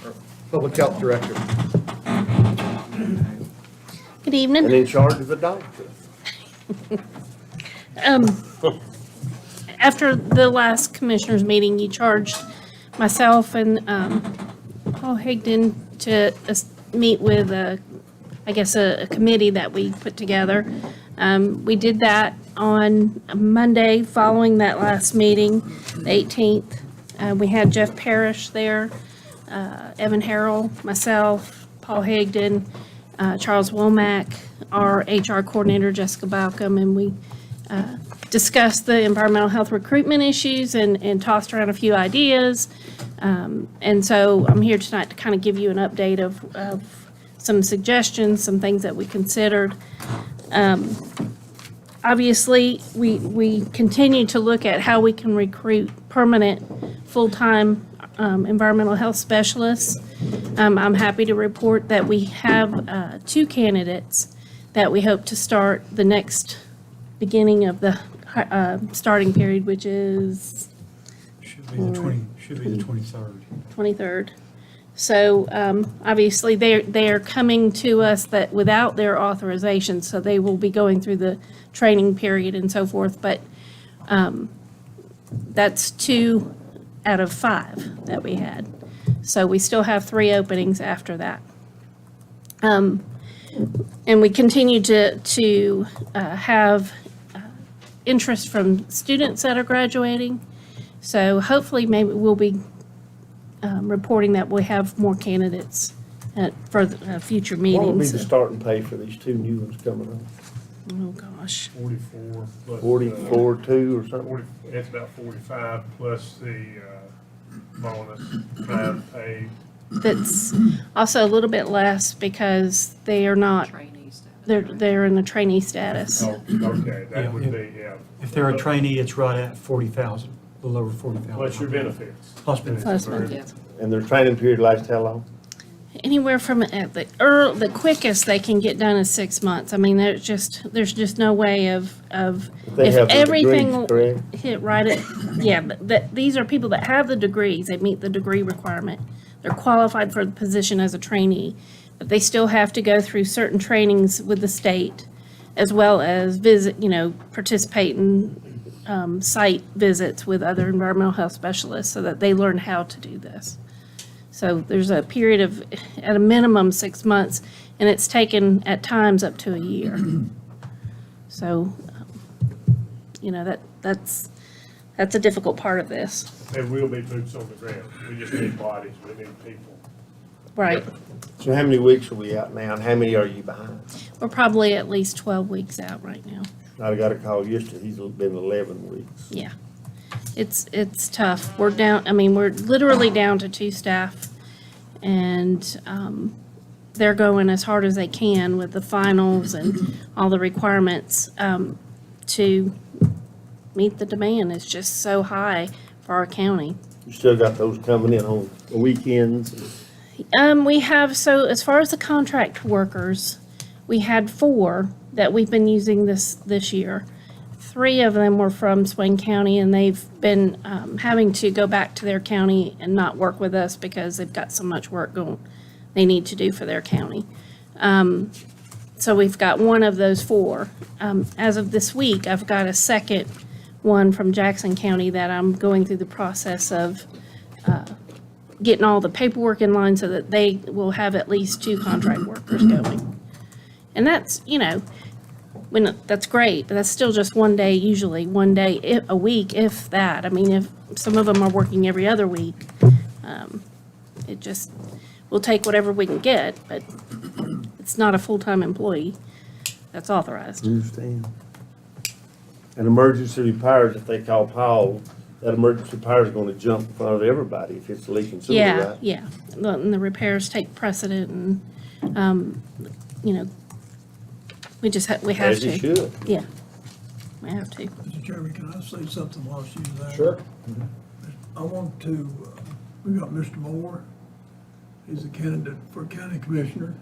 Our Public Health Director. Good evening. And in charge of the doctor. After the last commissioners meeting, you charged myself and Paul Higdon to meet with a committee that we put together. We did that on Monday following that last meeting, the 18th. We had Jeff Parrish there, Evan Harrell, myself, Paul Higdon, Charles Womack, our HR coordinator, Jessica Balcom, and we discussed the environmental health recruitment issues and tossed around a few ideas. And so I'm here tonight to kind of give you an update of some suggestions, some things that we considered. Obviously, we continue to look at how we can recruit permanent, full-time environmental health specialists. I'm happy to report that we have 2 candidates that we hope to start the next beginning of the starting period, which is Should be the 23rd. 23rd. So obviously, they are coming to us that without their authorization, so they will be going through the training period and so forth. But that's 2 out of 5 that we had. So we still have 3 openings after that. And we continue to have interest from students that are graduating. So hopefully, maybe we'll be reporting that we have more candidates for future meetings. What would be the starting pay for these 2 new ones coming up? Oh, gosh. 44 plus. 44, 2 or something? 40, it's about 45 plus the bonus, time paid. That's also a little bit less because they are not, they're in a trainee status. Oh, okay, Yeah, that would be, yeah. If they're a trainee, it's right at 40,000, a little over 40,000. Plus your benefits. Plus benefits. Plus benefits. And their training period lasts how long? Anywhere from the quickest they can get done is 6 months. I mean, there's just no way of They if have the everything degrees, correct? hit right at, yeah, but these are people that have the degrees, they meet the degree requirement. They're qualified for the position as a trainee, but they still have to go through certain trainings with the state as well as participate in site visits with other environmental health specialists so that they learn how to do this. So there's a period of, at a minimum, 6 months, and it's taken at times up to a year. So, that's a difficult part of this. There will be boots on the ground. We just need bodies, we need people. Right. So how many weeks are we out now, and how many are you behind? We're probably at least 12 weeks out right now. I got a call yesterday, he's been 11 weeks. Yeah. It's tough. We're literally down to 2 staff, and they're going as hard as they can with the finals and all the requirements to meet the demand. It's just so high for our county. You still got those coming in on the weekends? We have, so as far as the contract workers, we had 4 that we've been using this year. 3 of them were from Swain County, and they've been having to go back to their county and not work with us because they've got so much work they need to do for their county. So we've got 1 of those 4. As of this week, I've got a second one from Jackson County that I'm going through the process of getting all the paperwork in line so that they will have at least 2 contract workers going. And that's, that's great, but that's still just one day, usually one day a week, if that. I mean, if some of them are working every other week, we'll take whatever we can get, but it's not a full-time employee that's authorized. Understand. And emergency repairs, if they call Paul, that emergency repair is gonna jump in front of everybody if it's leaking sewer, Yeah, right? yeah. And the repairs take precedent, and, we have to. As it should. Yeah, we have to. Mr. Chairman, can I say something while she's there? Sure. I want to, we got Mr. Moore, he's a candidate for county commissioner.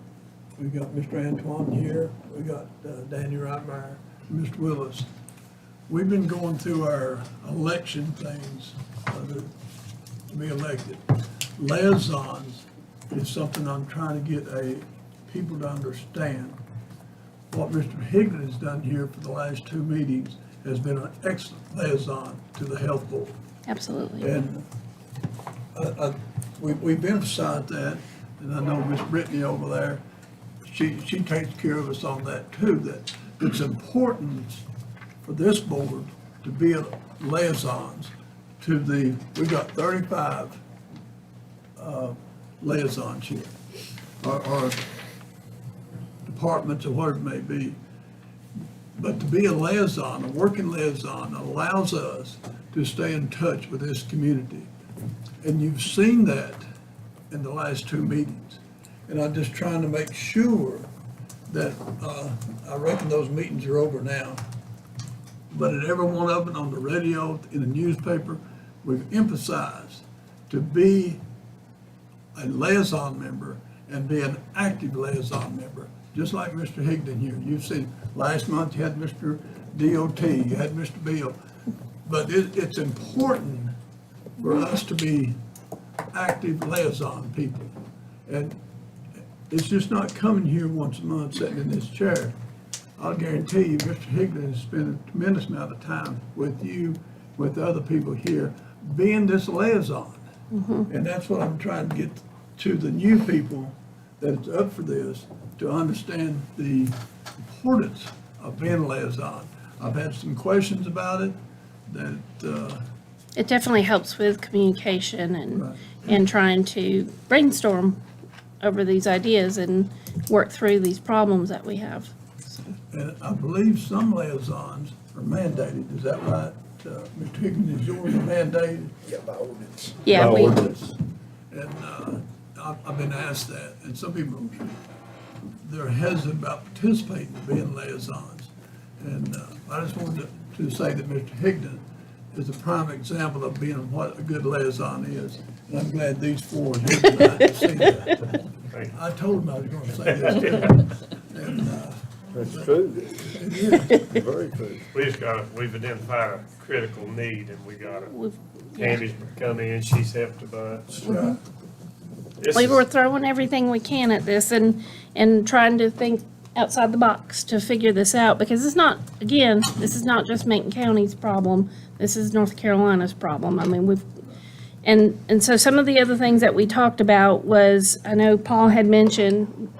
We got Mr. Antoine here, we got Danny Reitmeyer, and Mr. Willis. We've been going through our election things to be elected. Liaisons is something I'm trying to get people to understand. What Mr. Higdon has done here for the last 2 meetings has been an excellent liaison to the health board. Absolutely. And we've emphasized that, and I know Miss Brittany over there, she takes care of us on that too, that it's important for this board to be liaisons to we got 35 liaisons here, or departments or whatever it may be. But to be a liaison, a working liaison, allows us to stay in touch with this community. And you've seen that in the last 2 meetings. And I'm just trying to make sure that, I reckon those meetings are over now. But at every one of them, on the radio, in the newspaper, we've emphasized to be a liaison member and be an active liaison member. Just like Mr. Higdon here. You've seen, last month you had Mr. DOT, you had Mr. Bill. But it's important for us to be active liaison people. And it's just not coming here once a month, sitting in this chair. I'll guarantee you, Mr. Higdon has spent a tremendous amount of time with you, with other people here, being this liaison. And that's what I'm trying to get to the new people that's up for this, to understand the importance of being a liaison. I've had some questions about it that, It definitely helps with communication and trying to brainstorm over these ideas and work through these problems that we have. and I believe some liaisons are mandated, is that right? Mr. Higgins, is yours mandated? Yeah, by ordinance. Yeah, By we- ordinance. And I've been asked that, and some people, they're hesitant about participating in being liaisons. And I just wanted to say that Mr. Higdon is a prime example of being what a good liaison is. And I'm glad these 4 are here tonight to see that. I told him I was gonna say this too. And, That's true. it is. Very true. We've identified a critical need, and we got We've- Tammy's come in, she's helped a bunch. Right. This We is- were throwing everything we can at this and trying to think outside the box to figure this out, because it's not, again, this is not just Macon County's problem. This is North Carolina's problem. I mean, And so some of the other things that we talked about was, I know Paul had mentioned,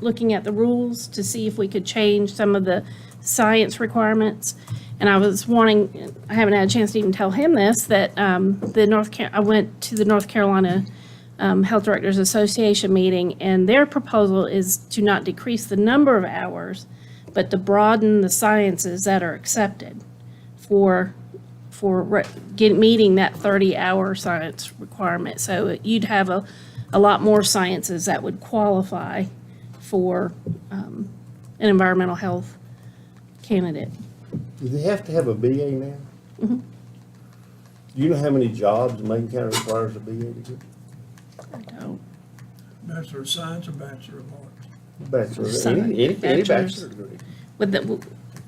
looking at the rules to see if we could change some of the science requirements. And I was wanting, I haven't had a chance to even tell him this, that I went to the North Carolina Health Directors Association meeting, and their proposal is to not decrease the number of hours, but to broaden the sciences that are accepted for meeting that 30-hour science requirement. So you'd have a lot more sciences that would qualify for an environmental health candidate. Do they have to have a BA now? Mhm. Do you know how many jobs Macon County requires a BA degree? I don't. Bachelor of Science or Bachelor of Arts? Bachelor, any Bachelor's. bachelor degree.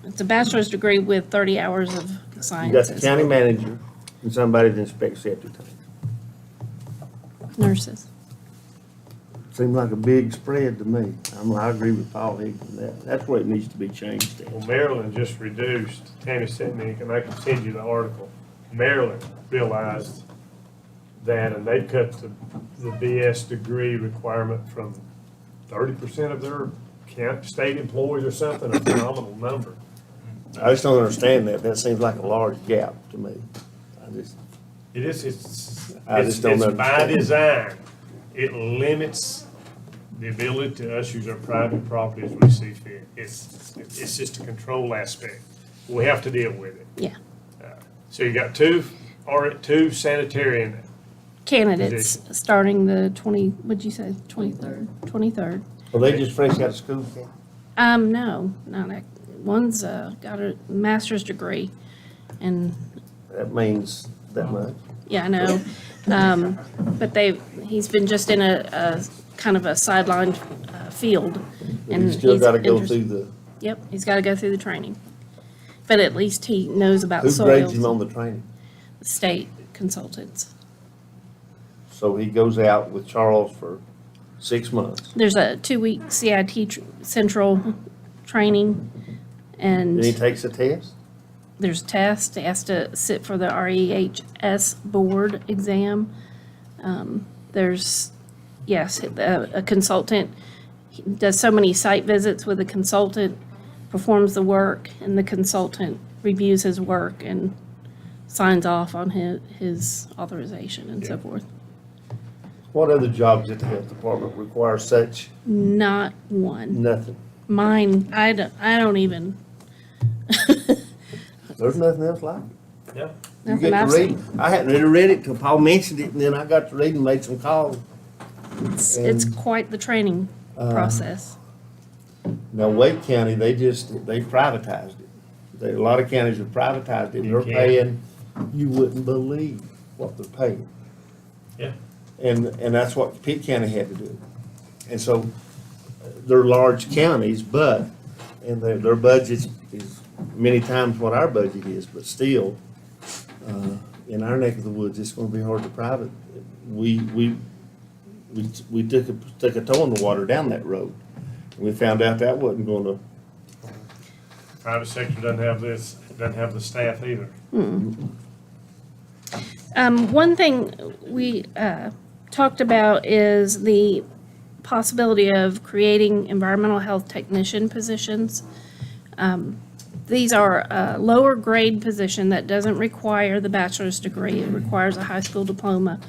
It's a bachelor's degree with 30 hours of You got sciences. the county manager and somebody that inspects septic tanks. Nurses. Seems like a big spread to me. I agree with Paul Higdon. That's where it needs to be changed at. Well, Maryland just reduced, Tammy sent me, and I can send you the article. Maryland realized that, and they cut the BS degree requirement from 30% of their state employees or something, a phenomenal number. I just don't understand that. That seems like a large gap to me. It is, it's I just don't by understand. design. It limits the ability to us use our private property as we see fit. It's just a control aspect. We have to deal with it. Yeah. So you got two sanitarian Candidates positions. starting the 23rd? 23rd. Well, they just fresh out of school. No, not that. One's got a master's degree, and That means that much. yeah, I know. But he's been just in a kind of a sidelined field. And You still he's gotta go interested- through the, Yep, he's got to go through the training. But at least he knows about who soils. grades him on the training? State consultants. So he goes out with Charles for 6 months. There's a 2-week CIT central training, and Then he takes a test? there's a test. He has to sit for the REHS board exam. There's, yes, a consultant he does so many site visits with a consultant, performs the work, and the consultant reviews his work and signs off on his authorization and so forth. What other jobs at the health department require such? Not one. Nothing. Mine, I don't even. There's nothing else like it. Yeah. You Nothing get to I've read. seen. I hadn't really read it till Paul mentioned it, and then I got to read and made some calls. It's quite the training process. Now, Wake County, they privatized it. A lot of counties have privatized it, and they're You can. paying, you wouldn't believe what they're paying. Yeah. And that's what Pitt County had to do. And so, they're large counties, and their budget is many times what our budget is, but still, in our neck of the woods, it's gonna be hard to private. We took a toe in the water down that road. And we found out that wasn't gonna, Private sector doesn't have the staff either. One thing we talked about is the possibility of creating environmental health technician positions. These are a lower grade position that doesn't require the bachelor's degree. It requires a high school diploma.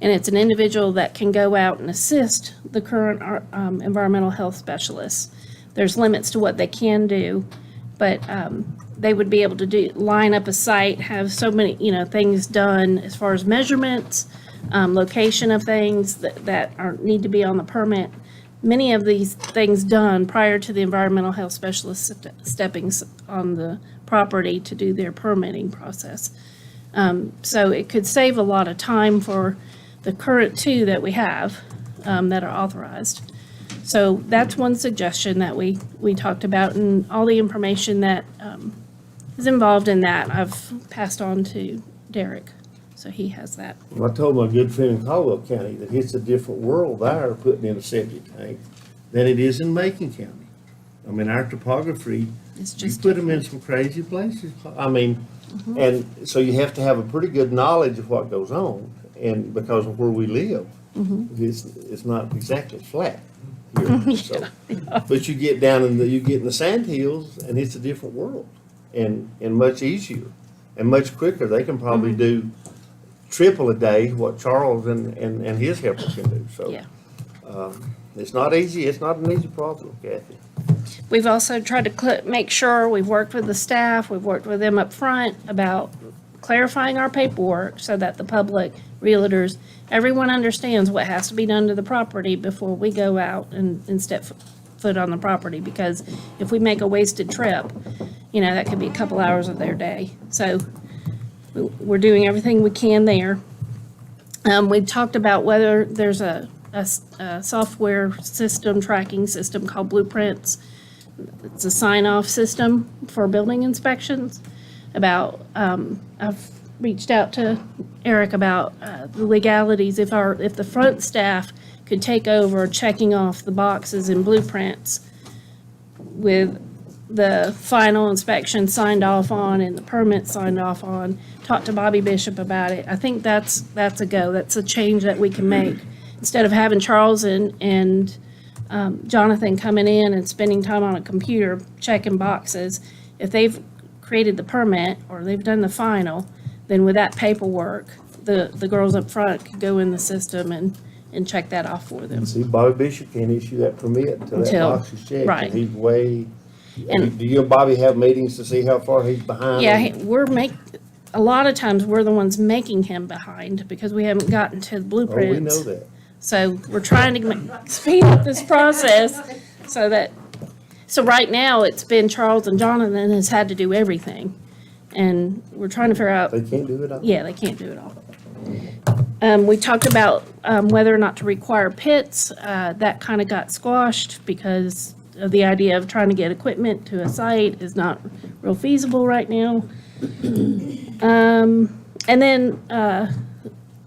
And it's an individual that can go out and assist the current environmental health specialists. There's limits to what they can do, but they would be able to line up a site, have so many, things done as far as measurements, location of things that need to be on the permit. Many of these things done prior to the environmental health specialist stepping on the property to do their permitting process. So it could save a lot of time for the current 2 that we have that are authorized. So that's one suggestion that we talked about, and all the information that is involved in that I've passed on to Derek, so he has that. I told my good friend in Caldwell County that it's a different world there putting in a septic tank than it is in Macon County. I mean, our topography, It's you just put them in some crazy places. I mean, and so you have to have a pretty good knowledge of what goes on. and because of where we live, it's not exactly flat here, so. But you get down you get in the sand hills, and it's a different world, and much easier, and much quicker. They can probably do triple a day what Charles and his helpers can do, so. Yeah. It's not easy, it's not an easy problem, Kathy. We've also tried to make sure, we've worked with the staff, we've worked with them up front about clarifying our paperwork so that the public, realtors, everyone understands what has to be done to the property before we go out and step foot on the property. Because if we make a wasted trip, that could be a couple hours of their day. So we're doing everything we can there. We talked about whether there's a software system, tracking system called Blueprints. It's a sign-off system for building inspections. I've reached out to Eric about the legalities. If the front staff could take over checking off the boxes in Blueprints with the final inspection signed off on and the permit signed off on, talk to Bobby Bishop about it. I think that's a go. That's a change that we can make. Instead of having Charles and Jonathan coming in and spending time on a computer checking boxes, if they've created the permit or they've done the final, then with that paperwork, the girls up front could go in the system and check that off for them. See, Bobby Bishop can't issue that permit until that box is checked. Right. And he's way, And- do you and Bobby have meetings to see how far he's behind? Yeah, a lot of times we're the ones making him behind because we haven't gotten to the Oh, blueprints. we know that. So we're trying to speed up this process so right now it's been Charles and Jonathan has had to do everything. And we're trying to figure out. They can't do it all? Yeah, they can't do it all. We talked about whether or not to require pits. That kind of got squashed because of the idea of trying to get equipment to a site is not real feasible right now. And then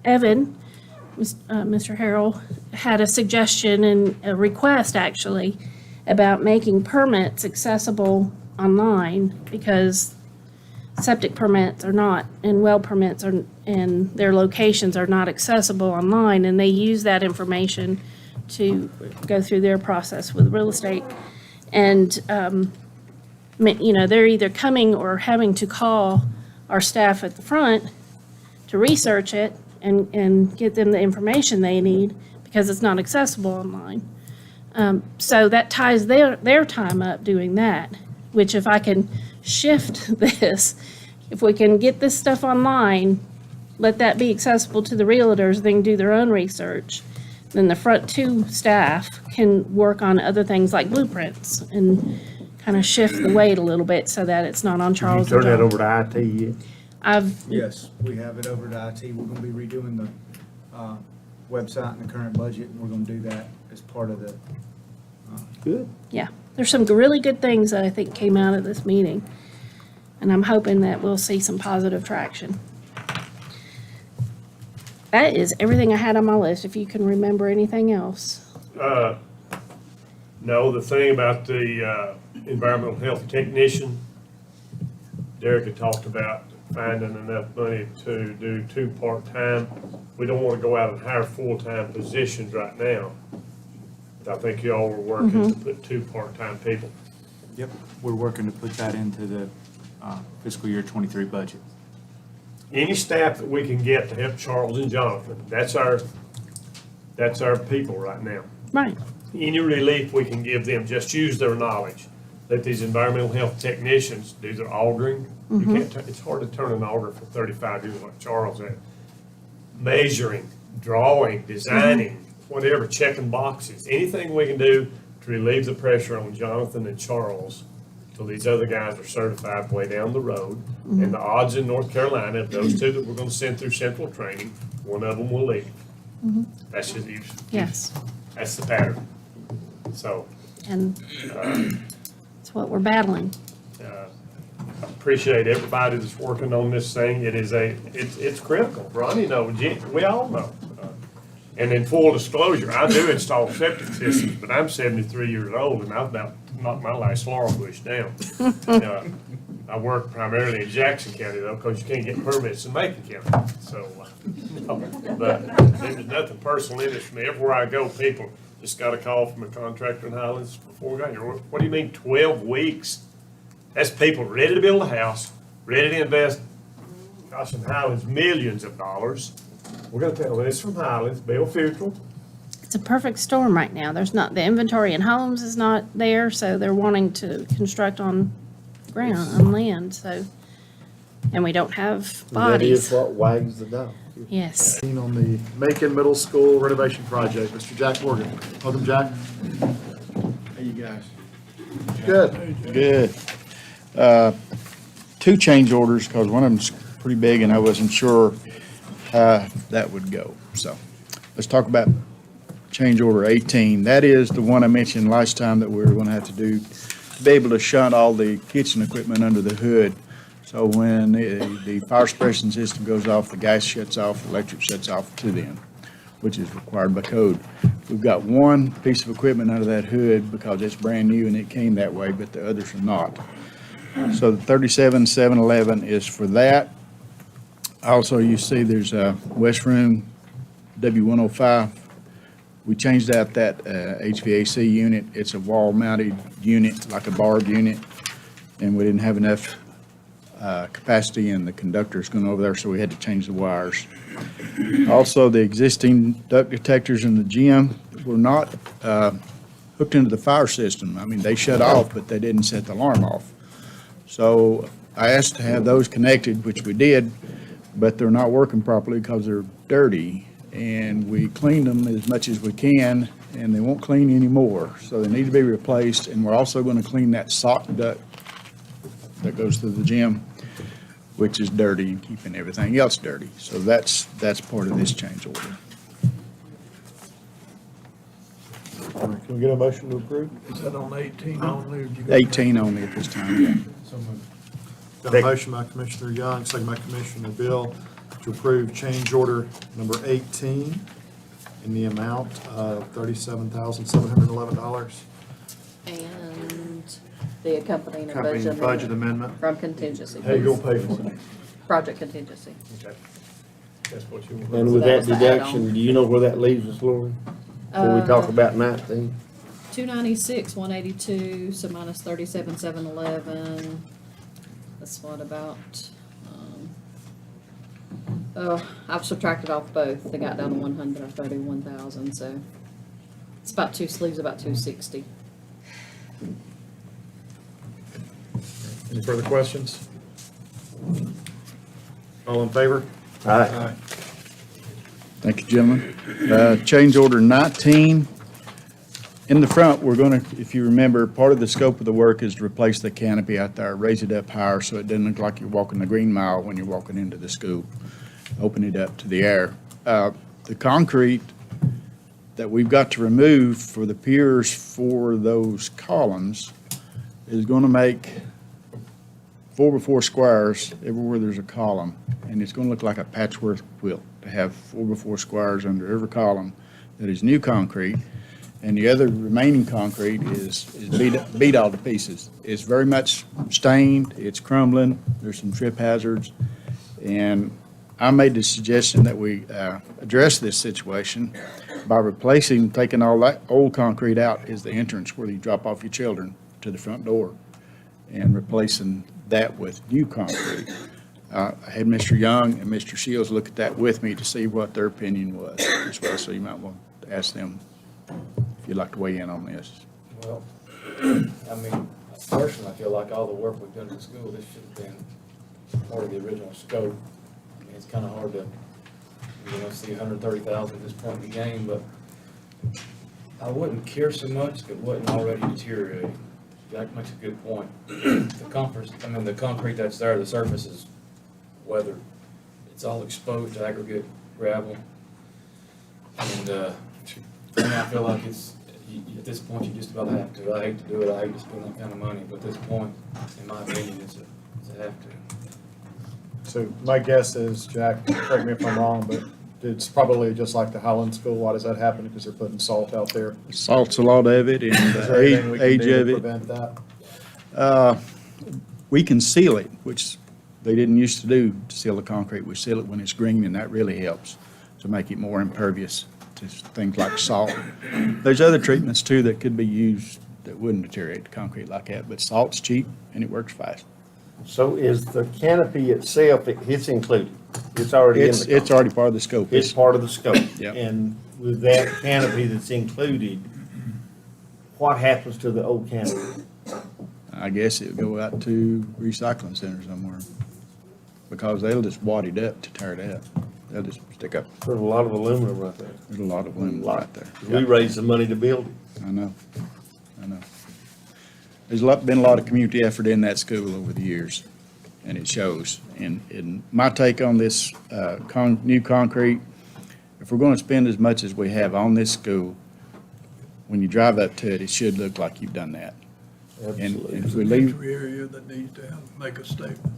Evan, Mr. Harrell, had a suggestion and a request actually about making permits accessible online because septic permits are not, and well permits are, and their locations are not accessible online, and they use that information to go through their process with real estate. And, they're either coming or having to call our staff at the front to research it and get them the information they need because it's not accessible online. So that ties their time up doing that, which if I can shift this, if we can get this stuff online, let that be accessible to the realtors, they can do their own research, then the front two staff can work on other things like blueprints and kind of shift the weight a little bit so that it's not on Charles. You turn that over to IT yet? Yes, we have it over to IT. We're gonna be redoing the website and the current budget, and we're gonna do that as part of the. Good. Yeah, there's some really good things that I think came out of this meeting, and I'm hoping that we'll see some positive traction. That is everything I had on my list, if you can remember anything else. No, the thing about the environmental health technician, Derek had talked about finding enough money to do 2 part-time. We don't want to go out and hire full-time positions right now. But I think y'all were working to put 2 part-time people. Yep, we're working to put that into the fiscal year '23 budget. Any staff that we can get to help Charles and Jonathan, that's our people right now. Right. Any relief we can give them, just use their knowledge. Let these environmental health technicians do their augering. You can't, it's hard to turn an auger for 35 years like Charles had. Measuring, drawing, designing, whatever, checking boxes, anything we can do to relieve the pressure on Jonathan and Charles till these other guys are certified way down the road. And the odds in North Carolina, of those 2 that we're gonna send through central training, one of them will leave. That's just, Yes, that's the pattern. So, and it's what we're battling. I appreciate everybody that's working on this thing. It's critical. Ronnie knows, we all know. And in full disclosure, I do install septic systems, but I'm 73 years old and I've about knocked my last laurel bush down. I work primarily in Jackson County though, because you can't get permits in Macon County, so, no. But there's nothing personal in it for me. Everywhere I go, people just got a call from a contractor in Highlands before we got here. What do you mean 12 weeks? That's people ready to build a house, ready to invest, gosh, in Highlands, millions of dollars. We're gonna tell them, it's from Highlands, Bill Futrell. It's a perfect storm right now. There's not, the inventory in homes is not there, so they're wanting to construct on ground, on land, so, and we don't have That is bodies. what wags the dog. Yes. On the Macon Middle School renovation project, Mr. Jack Morgan. Welcome, Jack. Hey, you guys. Good. Good. Two change orders, because one of them's pretty big and I wasn't sure how that would go. So let's talk about change order 18. That is the one I mentioned last time that we were going to have to do to be able to shunt all the kitchen equipment under the hood. So when the fire suppression system goes off, the gas shuts off, the electric shuts off to them, which is required by code. We've got one piece of equipment under that hood because it's brand new and it came that way, but the others are not. So the 37,711 is for that. Also, you see there's a West Room W105. We changed out that HVAC unit. It's a wall-mounted unit, like a barb unit, and we didn't have enough capacity in the conductors going over there, so we had to change the wires. Also, the existing duct detectors in the gym were not hooked into the fire system. I mean, they shut off, but they didn't set the alarm off. So I asked to have those connected, which we did, but they're not working properly because they're dirty. And we cleaned them as much as we can, and they won't clean anymore. So they need to be replaced, and we're also going to clean that sock duct that goes through the gym, which is dirty and keeping everything else dirty. So that's part of this change order. Can we get a motion to approve? Is that on 18 only? or did you go- 18 only at this time, yeah. So moved. Got a motion by Commissioner Young, second by Commissioner Bill, to approve change order number 18 in the amount of $37,711. And the accompanying Accompanying budget amendment. from contingency. How you gonna pay for it? Project contingency. Okay. That's what you want. And with that that was the deduction, add-on. do you know where that leaves us, Lori? Before we talk about 19? 296, 182, so minus 37,711. That's what about, I've subtracted off both. They got down to 131,000, so it's about leaves about 260. Any further questions? All in favor? Aye. Thank you, gentlemen. Change order 19. In the front, we're going to, if you remember, part of the scope of the work is to replace the canopy out there, raise it up higher so it doesn't look like you're walking the Green Mile when you're walking into the school. Open it up to the air. The concrete that we've got to remove for the piers for those columns is going to make 4x4 squares everywhere there's a column, and it's going to look like a patchwork quilt to have 4x4 squares under every column that is new concrete, and the other remaining concrete is beat all to pieces. It's very much stained, it's crumbling, there's some trip hazards, and I made the suggestion that we address this situation by taking all that old concrete out is the entrance where you drop off your children to the front door, and replacing that with new concrete. I had Mr. Young and Mr. Shields look at that with me to see what their opinion was as well, so you might want to ask them if you'd like to weigh in on this. Well, I mean, personally, I feel like all the work we've done in the school, this should have been part of the original scope. I mean, it's kind of hard to, see 130,000 at this point in the game, but I wouldn't care so much if it wasn't already deteriorating. Jack makes a good point. The concrete that's there, the surface is weathered. It's all exposed to aggregate gravel. And, I feel like at this point, you just about have to. I hate to do it. I hate to spend that kind of money, but at this point, in my opinion, it's a have to. So my guess is, Jack, correct me if I'm wrong, but it's probably just like the Highland School. Why does that happen? Because they're putting salt out there. Salt's a lot of it, and Is there anything we the can age do of to it. prevent that? we can seal it, which they didn't used to do, to seal the concrete. We seal it when it's green, and that really helps to make it more impervious to things like salt. There's other treatments too that could be used that wouldn't deteriorate the concrete like that, but salt's cheap and it works fast. So is the canopy itself, it's included? It's already in the contract? It's already part of the scope. It's part of the scope? Yep. And with that canopy that's included, what happens to the old canopy? I guess it would go out to recycling center somewhere, because they'll just wad it up to tear it out. They'll just stick up. There's a lot of aluminum right there. There's a lot of aluminum right there. We raised the money to build it. I know. There's been a lot of community effort in that school over the years, and it shows. And my take on this new concrete, if we're going to spend as much as we have on this school, when you drive up to it, it should look like you've done that. And if we leave, Every area that needs to make a statement,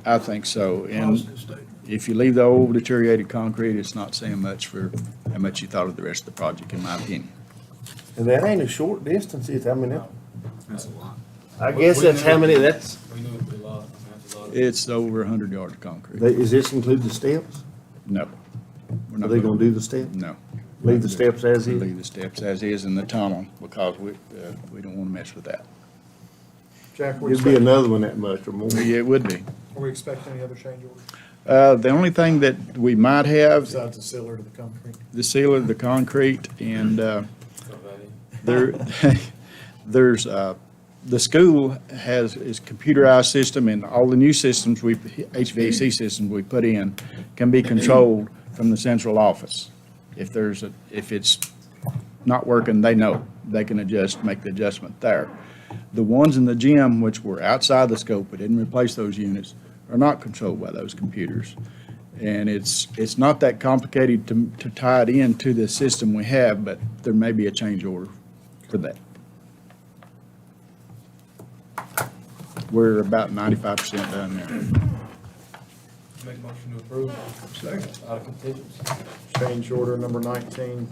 I think so. And positive statement. if you leave the old deteriorated concrete, it's not saying much for how much you thought of the rest of the project, in my opinion. And that ain't a short distance, That's a lot. I guess that's how many, that's, We knew it'd be a lot. That's a lot. It's over 100 yards of concrete. is this include the steps? No. We're Are not they gonna do the steps? No. Leave the steps as is? Leave the steps as is in the tunnel, because we don't want to mess with that. Jack, It'd be another one that much or more. Yeah, it would be. Are we expecting any other change orders The only thing that we might have, besides the sealer to the concrete? the sealer, the concrete, and there, there's, the school has its computerized system, and all the new systems HVAC systems we put in can be controlled from the central office. If it's not working, they know. They can make the adjustment there. The ones in the gym, which were outside the scope, we didn't replace those units, are not controlled by those computers. And it's not that complicated to tie it into the system we have, but there may be a change order for that. We're about 95% done there. Make a motion to approve. Second. Out of contingency. Change order number 19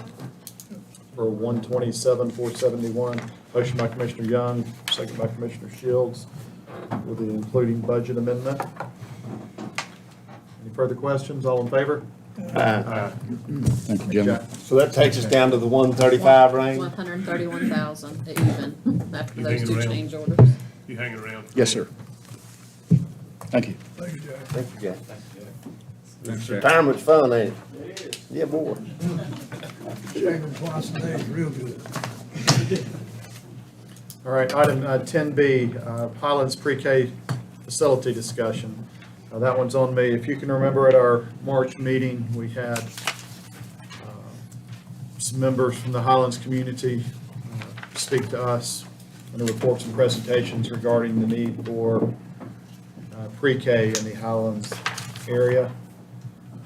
for 127,471. Motion by Commissioner Young, second by Commissioner Shields, with the including budget amendment. Any further questions? All in favor? Thank you, gentlemen. So that takes us down to the 135 range? 131,000 even after You those hang two around. change orders. You hang around. Yes, sir. Thank you. Thank you, Jack. Thank you, Jack. Thanks, Jack. Retirement's fun, ain't it? Yeah, boy. Shake them twice a day is real good. All right, item 10B, Highlands Pre-K facility discussion. That one's on me. If you can remember at our March meeting, we had some members from the Highlands community speak to us and report some presentations regarding the need for pre-K in the Highlands area.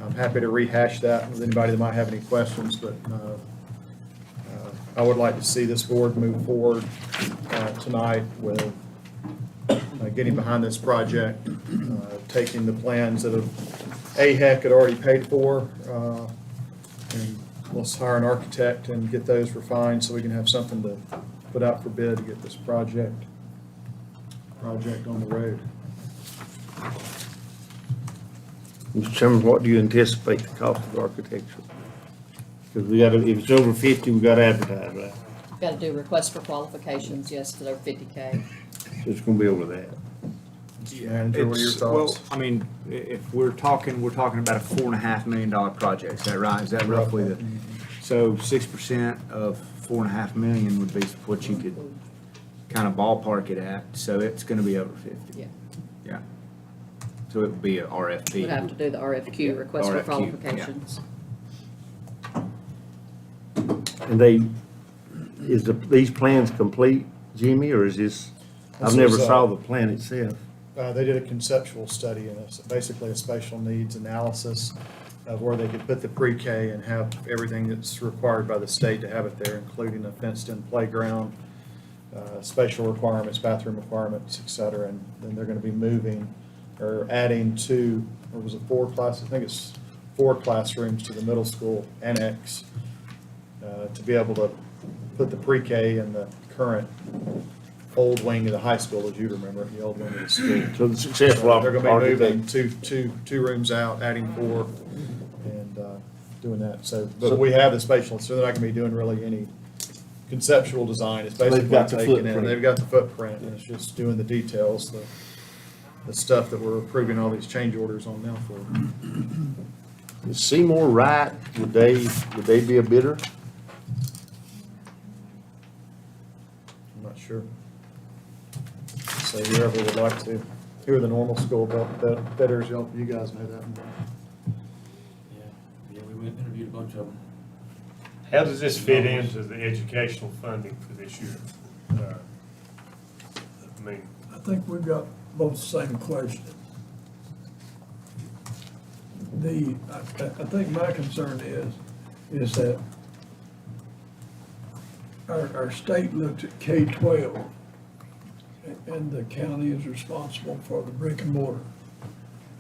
I'm happy to rehash that with anybody that might have any questions, but I would like to see this board move forward tonight with getting behind this project, taking the plans that AHEC had already paid for, and let's hire an architect and get those refined so we can have something to put out for bid to get this project on the road. Mr. Chairman, what do you anticipate the cost of architecture? Because if it's over 50, we gotta advertise, right? Got to do requests for qualifications, yes, to their 50K. So it's gonna be over that. Manager, what are your thoughts? Well, I mean, if we're talking about a $4.5 million project, is that right? Is that roughly the, so 6% of $4.5 million would be what you could kind of ballpark it at, so it's gonna be over 50. Yeah. Yeah. So it would be a RFP. We'd have to do the RFQ, request for RFQ, yeah. qualifications. And these plans complete, Jimmy, or is this, I've This never is, saw the plan itself. They did a conceptual study and it's basically a special needs analysis of where they could put the pre-K and have everything that's required by the state to have it there, including a fenced-in playground, special requirements, bathroom requirements, et cetera. And then they're going to be moving or adding two, or was it 4 classes? I think it's 4 classrooms to the middle school annex to be able to put the pre-K in the current old wing of the high school, as you remember, the old wing of the school. So the successful They're gonna be moving architect. two rooms out, adding 4, and doing that. So, but we have the spatial, so they're not gonna be doing really any conceptual design. It's basically got the taking in, footprint. they've got the footprint, and it's just doing the details, the stuff that we're approving all these change orders on now for. Is Seymour right? Would they be a bidder? I'm not sure. So whoever would like to, who are the normal school bidders, you guys know that. Yeah, we went and interviewed a bunch of them. How does this fit into the educational funding for this year? I mean, I think we've got both the same question. I think my concern is that our state looked at K-12, and the county is responsible for the brick and mortar.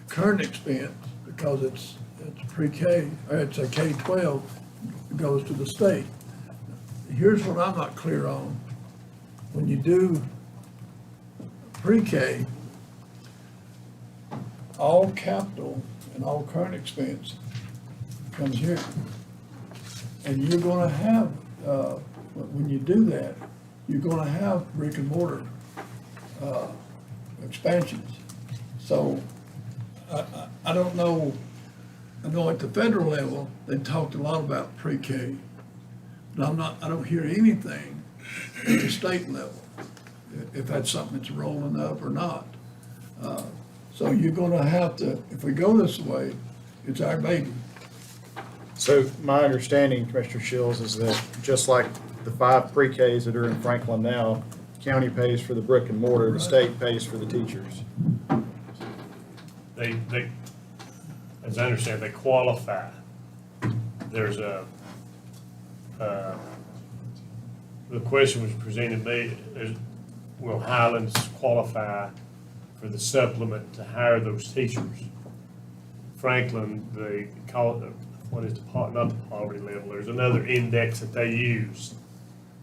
The current expense, because it's pre-K, or it's a K-12, goes to the state. Here's what I'm not clear on. When you do pre-K, all capital and all current expense comes here. And you're gonna have, when you do that, you're gonna have brick and mortar expansions. So I don't know, I know at the federal level, they talked a lot about pre-K, but I don't hear anything at the state level, if that's something that's rolling up or not. So you're gonna have to, if we go this way, it's our baby. So my understanding, Commissioner Shields, is that just like the 5 pre-Ks that are in Franklin now, county pays for the brick and mortar, the state pays for the teachers. they, as I understand, they qualify. There's the question was presented to me, will Highlands qualify for the supplement to hire those teachers? Franklin, they call it, what is not the poverty level, there's another index that they use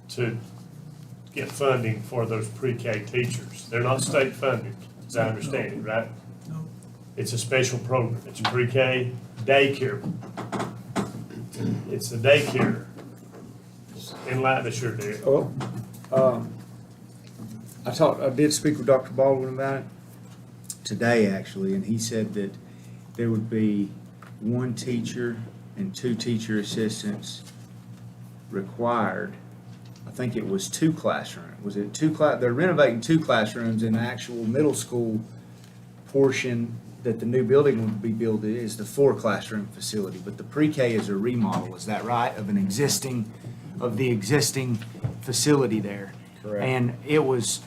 to get funding for those pre-K teachers. They're not state funded, as I understand it, right? No. It's a special program. It's a pre-K daycare. It's the daycare. Enlighten us, sure, Derek. Well, I did speak with Dr. Baldwin about it today, actually, and he said that there would be 1 teacher and 2 teacher assistants required. I think it was 2 classrooms. Was it 2 they're renovating 2 classrooms in the actual middle school portion that the new building would be built is the 4 classroom facility, but the pre-K is a remodel, is that right, of the existing facility there? Correct. And it was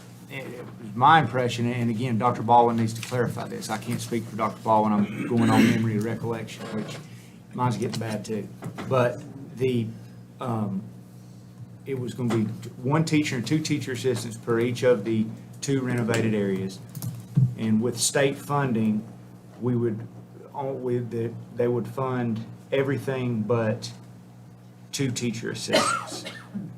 my impression, and again, Dr. Baldwin needs to clarify this. I can't speak for Dr. Baldwin, I'm going on memory of recollection, which mine's getting bad too. But it was going to be 1 teacher and 2 teacher assistants per each of the 2 renovated areas. And with state funding, they would fund everything but 2 teacher assistants.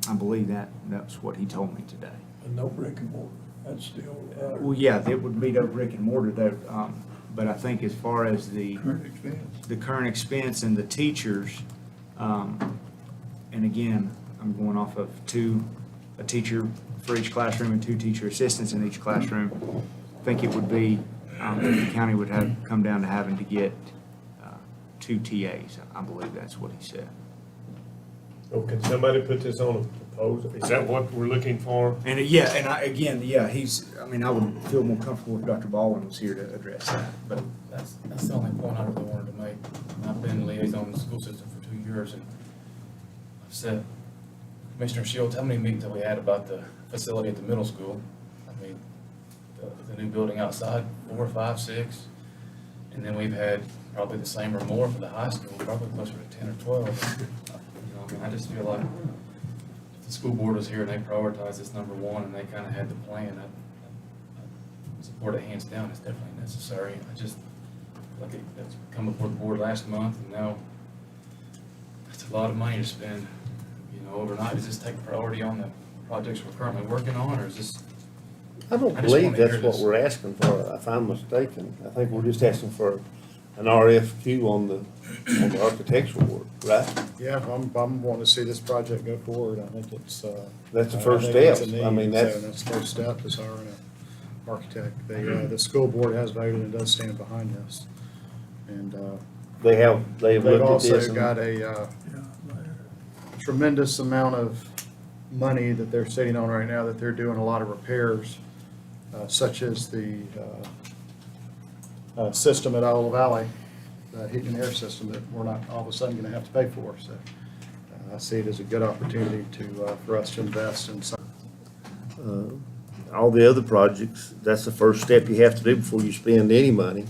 I believe that's what he told me today. And no brick and mortar, that's still. Well, yeah, it would be no brick and mortar there, but I think as far as the current expense and the teachers, and again, I'm going off of a teacher for each classroom and 2 teacher assistants in each classroom. I think it would be, that the county would come down to having to get 2 TAs. I believe that's what he said. Oh, can somebody put this on a proposal? Is that what we're looking for? And I would feel more comfortable if Dr. Baldwin was here to address that, but. That's the only point I really wanted to make. I've been liaison in the school system for 2 years, and I've said, Commissioner Shields, how many meetings have we had about the facility at the middle school? I mean, the new building outside, 4, 5, 6, and then we've had probably the same or more for the high school, probably closer to 10 or 12. I mean, I just feel like if the school board was here and they prioritized this number 1 and they kind of had the plan, I support it hands down. It's definitely necessary. I just feel like it's come before the board last month, and now it's a lot of money to spend, overnight. Does this take priority on the projects we're currently working on, or is this I don't I just believe wanna hear that's what this. we're asking for, if I'm mistaken. I think we're just asking for an RFQ on the architectural work, right? Yeah, I'm wanting to see this project go forward. I think it's, That's the I first think it's a step. I need. mean, So that's- that's the first step is hiring an architect. The school board has voted and does stand behind this. And, They've they've looked at also this. and- got a tremendous amount of money that they're sitting on right now that they're doing a lot of repairs, such as the system at Owl Valley, the heating and air system that we're not all of a sudden going to have to pay for. So I see it as a good opportunity for us to invest in some. All the other projects, that's the first step you have to do before you spend any money.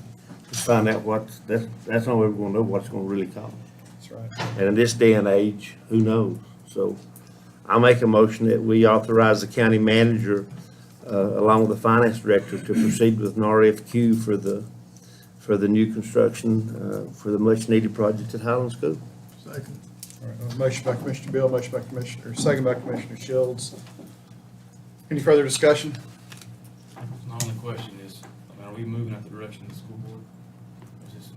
To find out that's how we're gonna know what's gonna really cost. That's right. And in this day and age, who knows? So I'll make a motion that we authorize the county manager, along with the finance director, to proceed with an RFQ for the new construction, for the much-needed project at Highland School. Second. All right, motion by Commissioner Bill, motion by second by Commissioner Shields. Any further discussion? My only question is, are we moving at the direction of the school board? Is this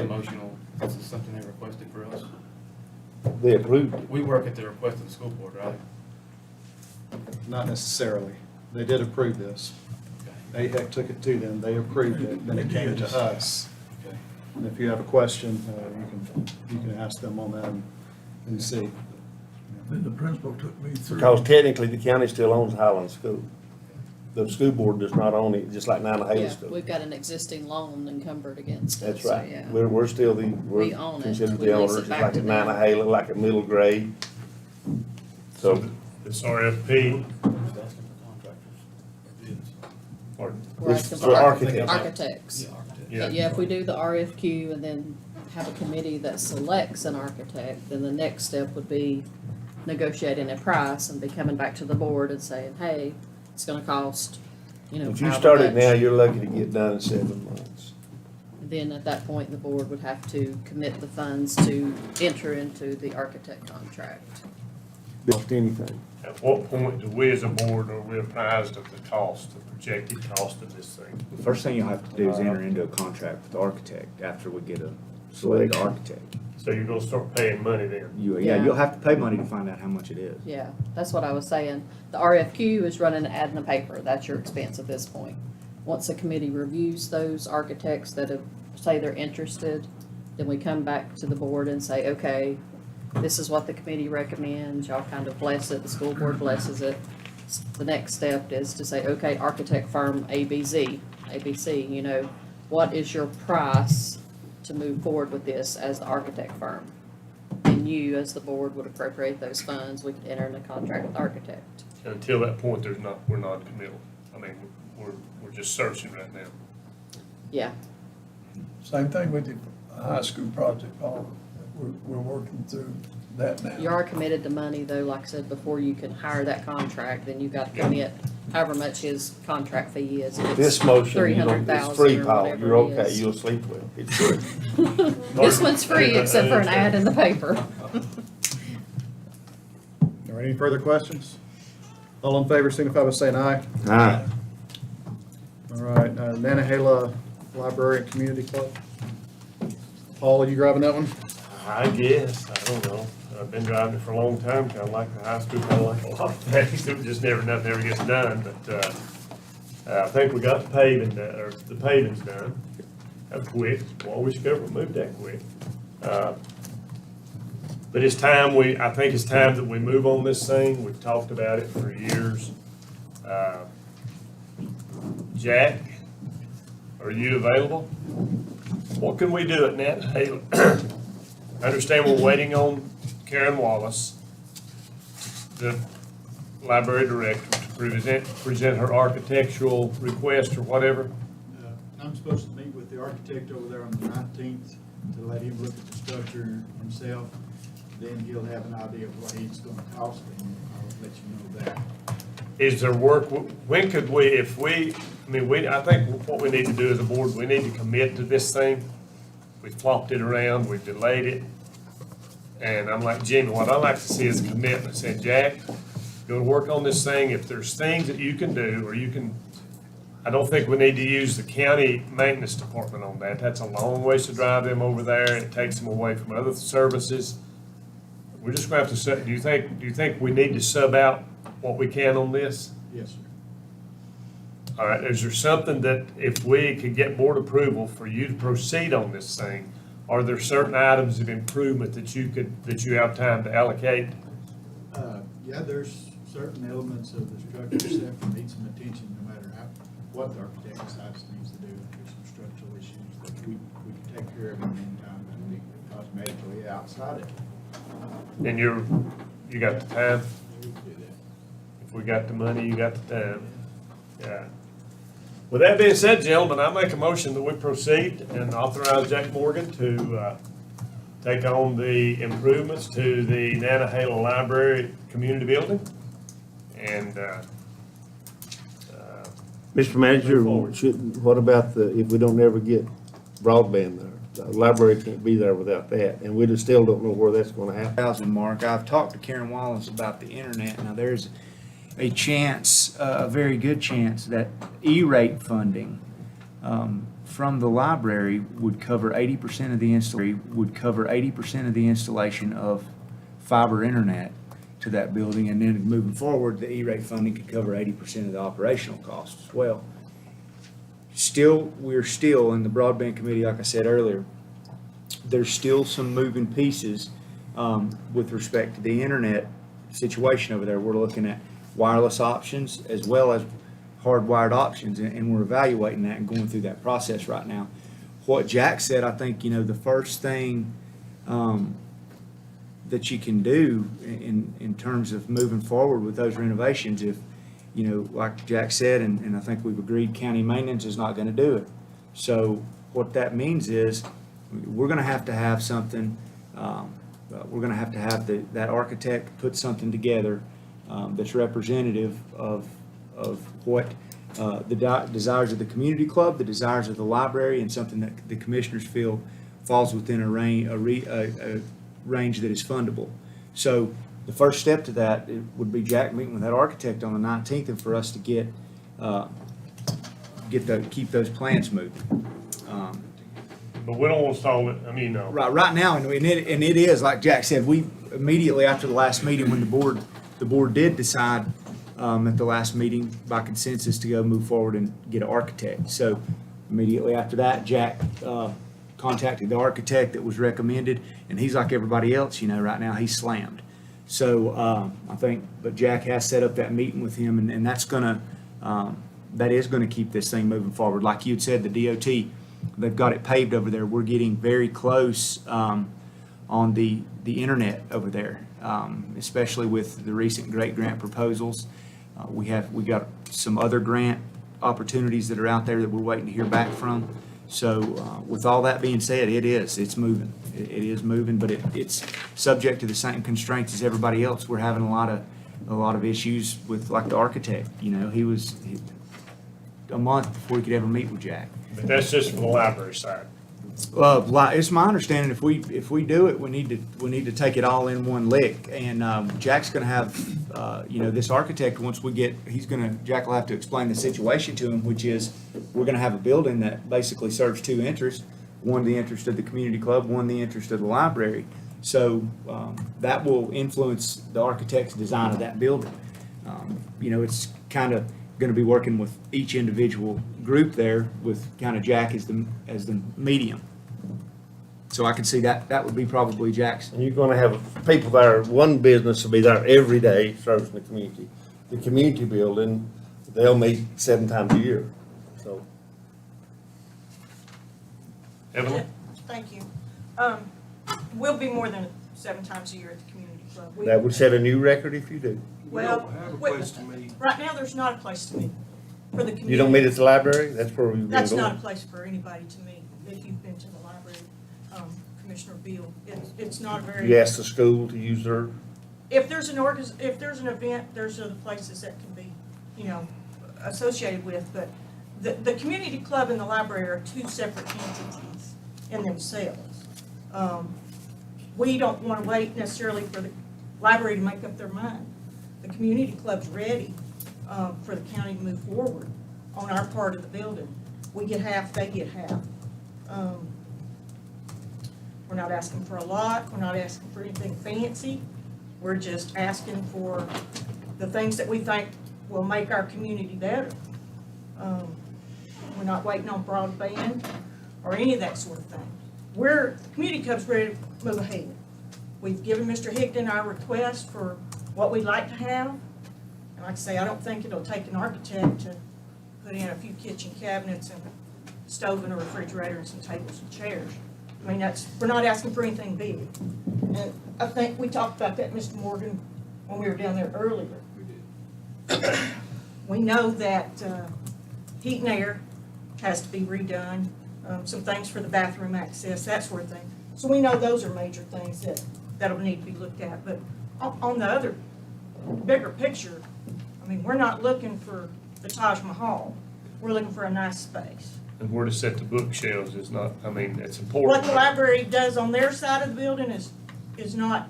emotional, is this something they requested for us? They approved it. We work at the request of the school board, right? Not necessarily. They did approve this. AHEC took it to them, they approved it, then it came to us. Okay. And if you have a question, you can ask them on that and see. Then the principal took me through. Because technically, the county still owns Highland School. The school board does not own it, just like Nine Yeah, Highland School. we've got an existing loan encumbered against it. That's so, right. yeah. We're still We we're own it. considered We the lease owners, it just back like to at Nine them. Highland, like a middle grade. So, This RFP, Who's asking for contractors or bids? pardon? We're It's asking for for architects. architects. Yeah, architect. Yeah. Yeah, if we do the RFQ and then have a committee that selects an architect, then the next step would be negotiating a price and be coming back to the board and saying, hey, it's gonna cost, if you however start it much. now, you're lucky to get done in 7 months. Then at that point, the board would have to commit the funds to enter into the architect contract. Cost anything. At what point do we as a board are we apprised of the cost, the projected cost of this thing? The first thing you'll have to do is enter into a contract with the architect after we get a selected architect. So you're gonna start paying money then? Yeah. You'll have to pay money to find out how much it is. Yeah, that's what I was saying. The RFQ is running an ad in the paper. That's your expense at this point. Once the committee reviews those architects that have, say they're interested, then we come back to the board and say, okay, this is what the committee recommends. Y'all kind of bless it. The school board blesses it. The next step is to say, okay, architect firm ABC, what is your price to move forward with this as the architect firm? And you, as the board, would appropriate those funds. We could enter into contract with the architect. And until that point, we're non-committal. I mean, we're just searching right now. Yeah. Same thing with the high school project, Paul. We're working through that now. You are committed to money, though, like I said, before you can hire that contract, then you've got to commit however much his contract fee is. If it's This motion, you $300,000 don't, it's free, or Paul. whatever You're it okay. is. You'll sleep well. It's free. This one's free, except for an ad in the paper. All right, any further questions? All in favor, signify by saying aye. Aye. All right, Nantahala Library and Community Club. Paul, are you driving that one? I guess, I don't know. I've been driving it for a long time, kind of like the high school, kind of like a lot of things. It just nothing ever gets done, but, I think we got the paving, or the paving's done. That was quick. Well, I wish government moved that quick. But it's time I think it's time that we move on this thing. We've talked about it for years. Jack, are you available? What can we do at Nantahala? I understand we're waiting on Karen Wallace, the library director, to present her architectural request or whatever. I'm supposed to meet with the architect over there on the 19th to let him look at the structure himself. Then he'll have an idea of what it's gonna cost, and I'll let you know that. Is there work, when could we, I think what we need to do as a board, we need to commit to this thing. We flopped it around, we delayed it. And I'm like, Jimmy, what I'd like to see is a commitment, saying, Jack, go to work on this thing. If there's things that you can do, or you can, I don't think we need to use the county maintenance department on that. That's a long ways to drive them over there. It takes them away from other services. We're just gonna have to, do you think we need to sub out what we can on this? Yes, sir. All right, is there something that if we could get board approval for you to proceed on this thing, are there certain items of improvement that you have time to allocate? Yeah, there's certain elements of the structure set that need some attention, no matter what the architect decides needs to do. There's some structural issues that we can take care of in the meantime, and be cosmetically outside it. And you got the time? If we got the money, you got the time. Yeah. With that being said, gentlemen, I make a motion that we proceed and authorize Jack Morgan to take on the improvements to the Nantahala Library Community Building. And Mr. Manager, Move forward. what about if we don't ever get broadband there? The library can't be there without that, and we just still don't know where that's gonna happen. 1,000 mark. I've talked to Karen Wallace about the internet. Now, there's a chance, a very good chance, that E-rate funding from the library would cover 80% of the installation of fiber internet to that building, and then moving forward, the E-rate funding could cover 80% of the operational costs as well. We're still in the broadband committee, like I said earlier, there's still some moving pieces with respect to the internet situation over there. We're looking at wireless options as well as hardwired options, and we're evaluating that and going through that process right now. What Jack said, I think, the first thing that you can do in terms of moving forward with those renovations, if, like Jack said, and I think we've agreed, county maintenance is not gonna do it. So what that means is, we're gonna have to have something, we're gonna have to have that architect put something together that's representative of what the desires of the community club, the desires of the library, and something that the commissioners feel falls within a range that is fundable. So the first step to that would be Jack meeting with that architect on the 19th, and for us to keep those plans moving. but we don't want to stall it, Right now, and it is, like Jack said, we immediately after the last meeting, when the board did decide at the last meeting by consensus to go move forward and get an architect. So immediately after that, Jack contacted the architect that was recommended, and he's like everybody else, right now, he's slammed. So I think, but Jack has set up that meeting with him, and that is gonna keep this thing moving forward. Like you had said, the DOT, they've got it paved over there. We're getting very close on the internet over there, especially with the recent great grant proposals. We got some other grant opportunities that are out there that we're waiting to hear back from. So with all that being said, it's moving. It is moving, but it's subject to the same constraints as everybody else. We're having a lot of issues with, like, the architect. He was a month before he could ever meet with Jack. But that's just for the library side. It's my understanding if we do it, we need to take it all in one lick. And Jack's going to have this architect, Jack will have to explain the situation to him, which is we're going to have a building that basically serves two interests: one, the interest of the community club; one, the interest of the library. So that will influence the architect's design of that building. It's kind of going to be working with each individual group there, with kind of Jack as the medium. So I can see that would be probably Jack's. And you're gonna have people there, one business will be there every day serving the community. The community building, they'll meet 7 times a year, so. Evelyn? Thank you. We'll be more than 7 times a year at the community club. That would set a new record if you do. Well, Have a place to meet. right now, there's not a place to meet for the community. You don't meet at the library? That's where we're gonna go. That's not a place for anybody to meet. If you've been to the library, Commissioner Beal, it's not very. You ask the school to use their, If there's an event, there's other places that can be, associated with, but the community club and the library are two separate entities in themselves. We don't want to wait necessarily for the library to make up their mind. the community club's ready for the county to move forward on our part of the building. We get half, they get half. We're not asking for a lot, we're not asking for anything fancy. We're just asking for the things that we think will make our community better. We're not waiting on broadband or any of that sort of thing. The community club's ready to move ahead. We've given Mr. Higdon our request for what we'd like to have. And like I say, I don't think it'll take an architect to put in a few kitchen cabinets and a stove and a refrigerator and some tables and chairs. I mean, we're not asking for anything big. And I think we talked about that, Mr. Morgan, when we were down there earlier. We did. We know that heat and air has to be redone, some things for the bathroom access, that sort of thing. So we know those are major things that'll need to be looked at. But on the other bigger picture, I mean, we're not looking for the Taj Mahal. We're looking for a nice space. And where to set the bookshelves is not, I mean, it's What important. the library does on their side of the building is not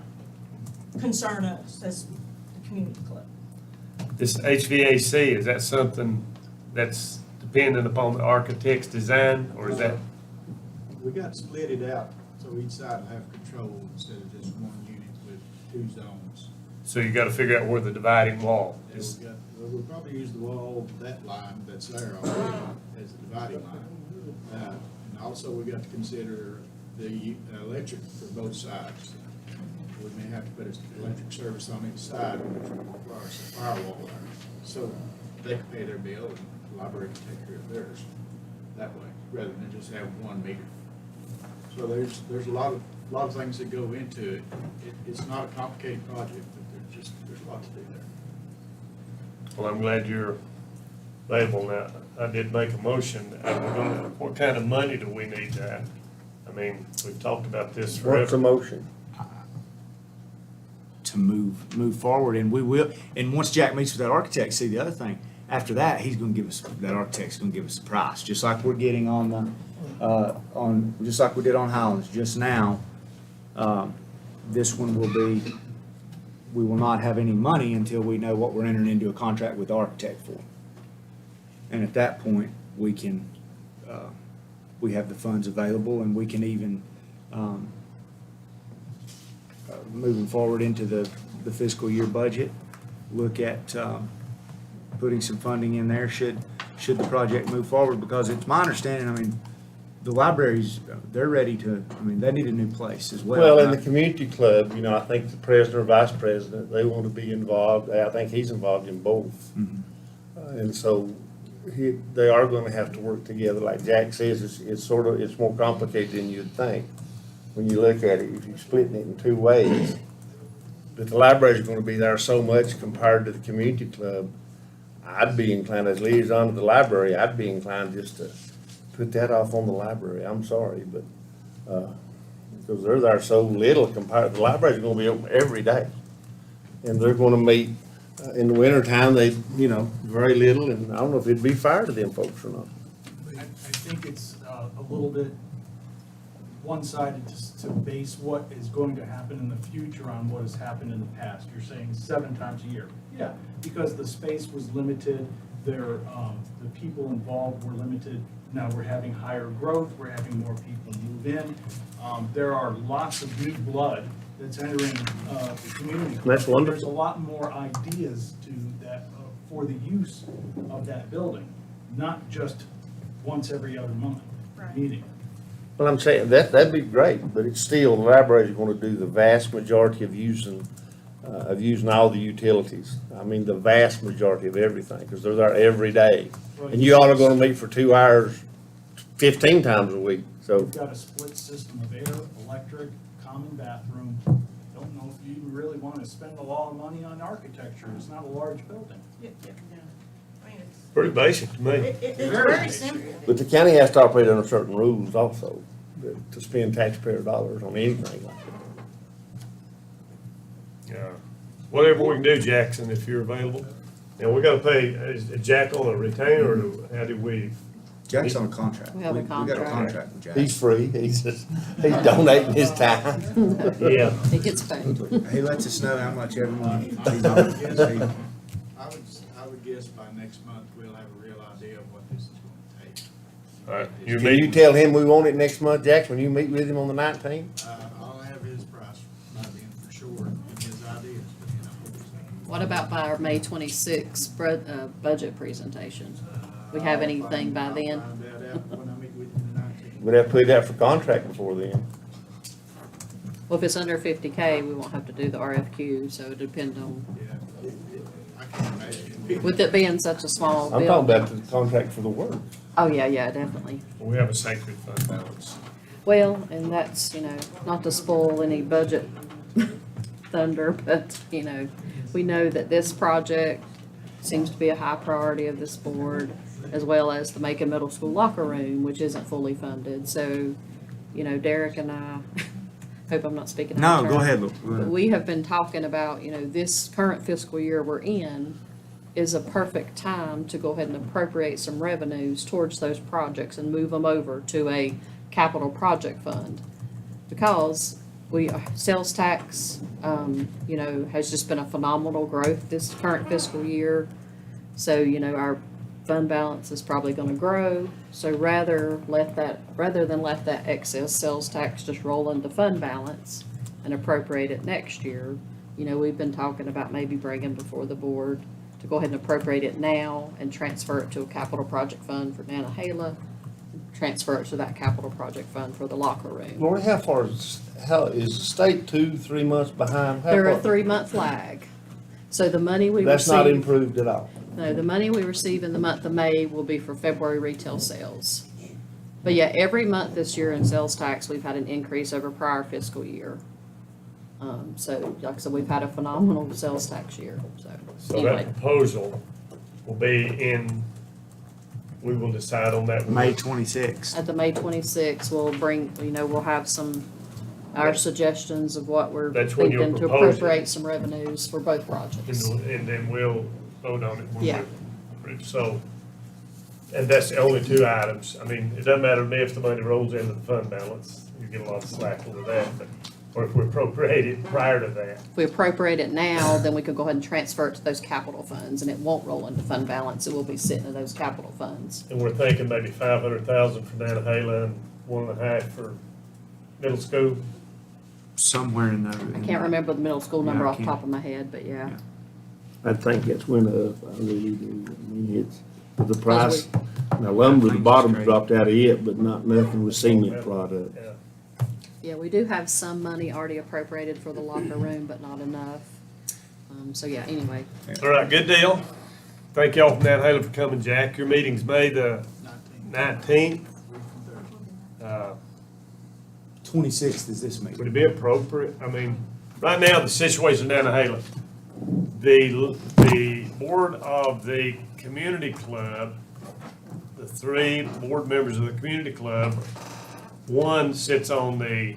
concern us as the community club. This HVAC, is that something that's dependent upon the architect's design, or is that? We got to split it out, so each side will have control instead of just one unit with two zones. So you gotta figure out where the dividing wall is. We'll probably use the wall, that line that's there already as the dividing line. And also we got to consider the electric for both sides. We may have to put an electric service on each side, which will require some firewall there. So they can pay their bill and the library can take care of theirs that way, rather than just have one meter. So there's a lot of things that go into it. It's not a complicated project, but there's a lot to do there. Well, I'm glad you're available now. I did make a motion. What kind of money do we need to have? I mean, we've talked about this forever. What's the motion? To move forward, and we will, and once Jack meets with that architect, see the other thing, after that, that architect's gonna give us a price, just like we're getting on the, just like we did on Highlands just now. This one will be, we will not have any money until we know what we're entering into a contract with the architect for. And at that point, we can, we have the funds available, and we can even, moving forward into the fiscal year budget, look at putting some funding in there should the project move forward, because it's my understanding, I mean, the libraries, they're ready to, I mean, they need a new place as well. Well, in the community club, you know, I think the president or vice president, they want to be involved. I think he's involved in both. And so they are going to have to work together. Like Jack says, it's more complicated than you'd think when you look at it, if you're splitting it in two ways. But the libraries are going to be there so much compared to the community club. I'd be inclined, as liaison to the library, I'd be inclined just to put that off on the library. I'm sorry, but, because they're there so little compared, the libraries are going to be open every day. And they're going to meet, in the wintertime, very little, and I don't know if it'd be fair to them folks or not. I think it's a little bit one-sided to base what is going to happen in the future on what has happened in the past. You're saying 7 times a year. Yeah, because the space was limited, the people involved were limited. Now we're having higher growth, we're having more people move in. There are lots of new blood that's entering the community. That's wonderful. There's a lot more ideas to that for the use of that building, not just once every other month meeting. Well, I'm saying, that'd be great, but it's still, the libraries are gonna do the vast majority of using all the utilities. I mean, the vast majority of everything, because they're there every day. And you all are gonna meet for 2 hours, 15 times a week, so. We've got a split system of air, electric, common bathroom. Don't know if you really want to spend a lot of money on architecture. It's not a large building. Pretty basic to me. It's very simple. But the county has to operate under certain rules also, to spend taxpayer dollars on anything like that. Yeah. Whatever we can do, Jackson, if you're available. Now, we gotta pay, is Jack on a retainer, or how do we? Jack's on a contract. We have a We got a contract. contract with Jack. He's free, he's donating his time. Yeah. He gets paid. He lets us know how much every month he's on. See, I would guess by next month, we'll have a real idea of what this is gonna take. All right, your Can you meeting, tell him we want it next month, Jack, when you meet with him on the 19th? I'll have his price by then for sure, and his ideas, but I hope so. What about by our May 26th budget presentation? We have anything by then? I'll find that out when I meet with you the 19th. We'd have to put it out for contract before then. Well, if it's under 50K, we won't have to do the RFQ, so it depends on, I can't imagine. with it being such a small I'm talking building. about the contract for the work. Oh, yeah, definitely. we have a sacred fund balance. Well, and that's, not to spoil any budget thunder, but, we know that this project seems to be a high priority of this board, as well as the Macon Middle School locker room, which isn't fully funded. So, Derek and I, hope I'm not speaking out of No, turn. go ahead, Luke. Go But ahead. we have been talking about, this current fiscal year we're in is a perfect time to go ahead and appropriate some revenues towards those projects and move them over to a capital project fund. Because sales tax, has just been a phenomenal growth this current fiscal year. So, our fund balance is probably gonna grow. So rather than let that excess sales tax just roll into fund balance and appropriate it next year, we've been talking about maybe bringing before the board to go ahead and appropriate it now and transfer it to a capital project fund for Nantahala, transfer it to that capital project fund for the locker room. Lori, how is the state 2-3 months behind? How They're a far- 3-month lag. So the money we receive. That's not improved at all. No, the money we receive in the month of May will be for February retail sales. But yeah, every month this year in sales tax, we've had an increase over prior fiscal year. So like I said, we've had a phenomenal sales tax year, So anyway. that proposal will be in, we will decide on that. May 26th. At the May 26th, we'll bring, we'll have our suggestions of what we're That's when you'll thinking to propose it. appropriate some revenues for both projects. And then we'll vote on it. when Yeah. we're- So, and that's the only two items. I mean, it doesn't matter to me if the money rolls into the fund balance. You get a lot of slack over that, but, or if we appropriate it prior to that. If we appropriate it now, then we could go ahead and transfer it to those capital funds, and it won't roll into fund balance. It will be sitting in those capital funds. And we're thinking maybe 500,000 for Nantahala and 1.5 for middle school. Somewhere in there. I can't remember the middle school number Yeah, I off the can't. top of my head, but yeah. I think it's went up, I really do. I mean, it's, the price, now lumber, the bottom dropped out of it, but not nothing with cement product. Yeah. Yeah, we do have some money already appropriated for the locker room, but not enough. So yeah, anyway. All right, good deal. Thank y'all from Nantahala for coming, Jack. Your meeting's May the 19th. 26th is this meeting. Would it be appropriate, I mean, right now, the situation in Nantahala, the board of the community club, the 3 board members of the community club, one sits on the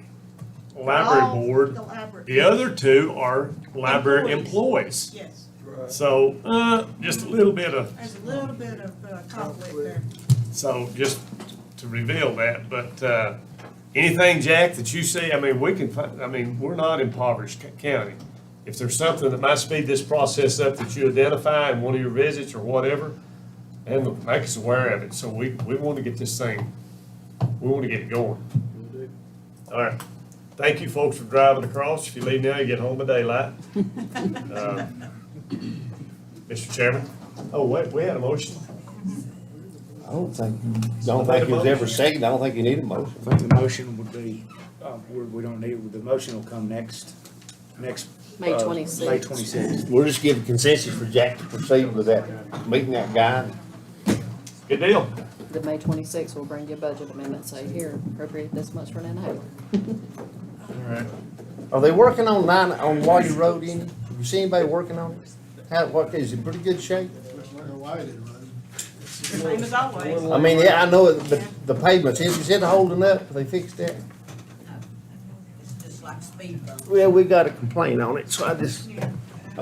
library All board. the library. The other 2 are library employees. Yes, So, just a little bit of, there's a little bit of conflict there. so just to reveal that, but, anything, Jack, that you see, I mean, we're not impoverished county. If there's something that might speed this process up that you identify in one of your visits or whatever, and make us aware of it, so we want to get this thing, we want to get it going. All right, thank you folks for driving across. If you leave now, you get home by daylight. Mr. Chairman? Oh, wait, we had a motion. I don't think it was ever seconded, I don't think you need a motion. I think the motion would be, we don't need, the motion will come next. May 26th. May 26th. We're just giving consensus for Jack to proceed with that, meeting that guy. Good deal. The May 26th, we'll bring you a budget amendment, say, here, appropriate this much for Nantahala. All right. Are they working on Wiley Road any? Have you seen anybody working on it? Is it in pretty good shape? Same as always. I mean, yeah, I know the pavement, is it holding up? They fixed that? It's just like speed bump. Well, we got a complaint on it, so I've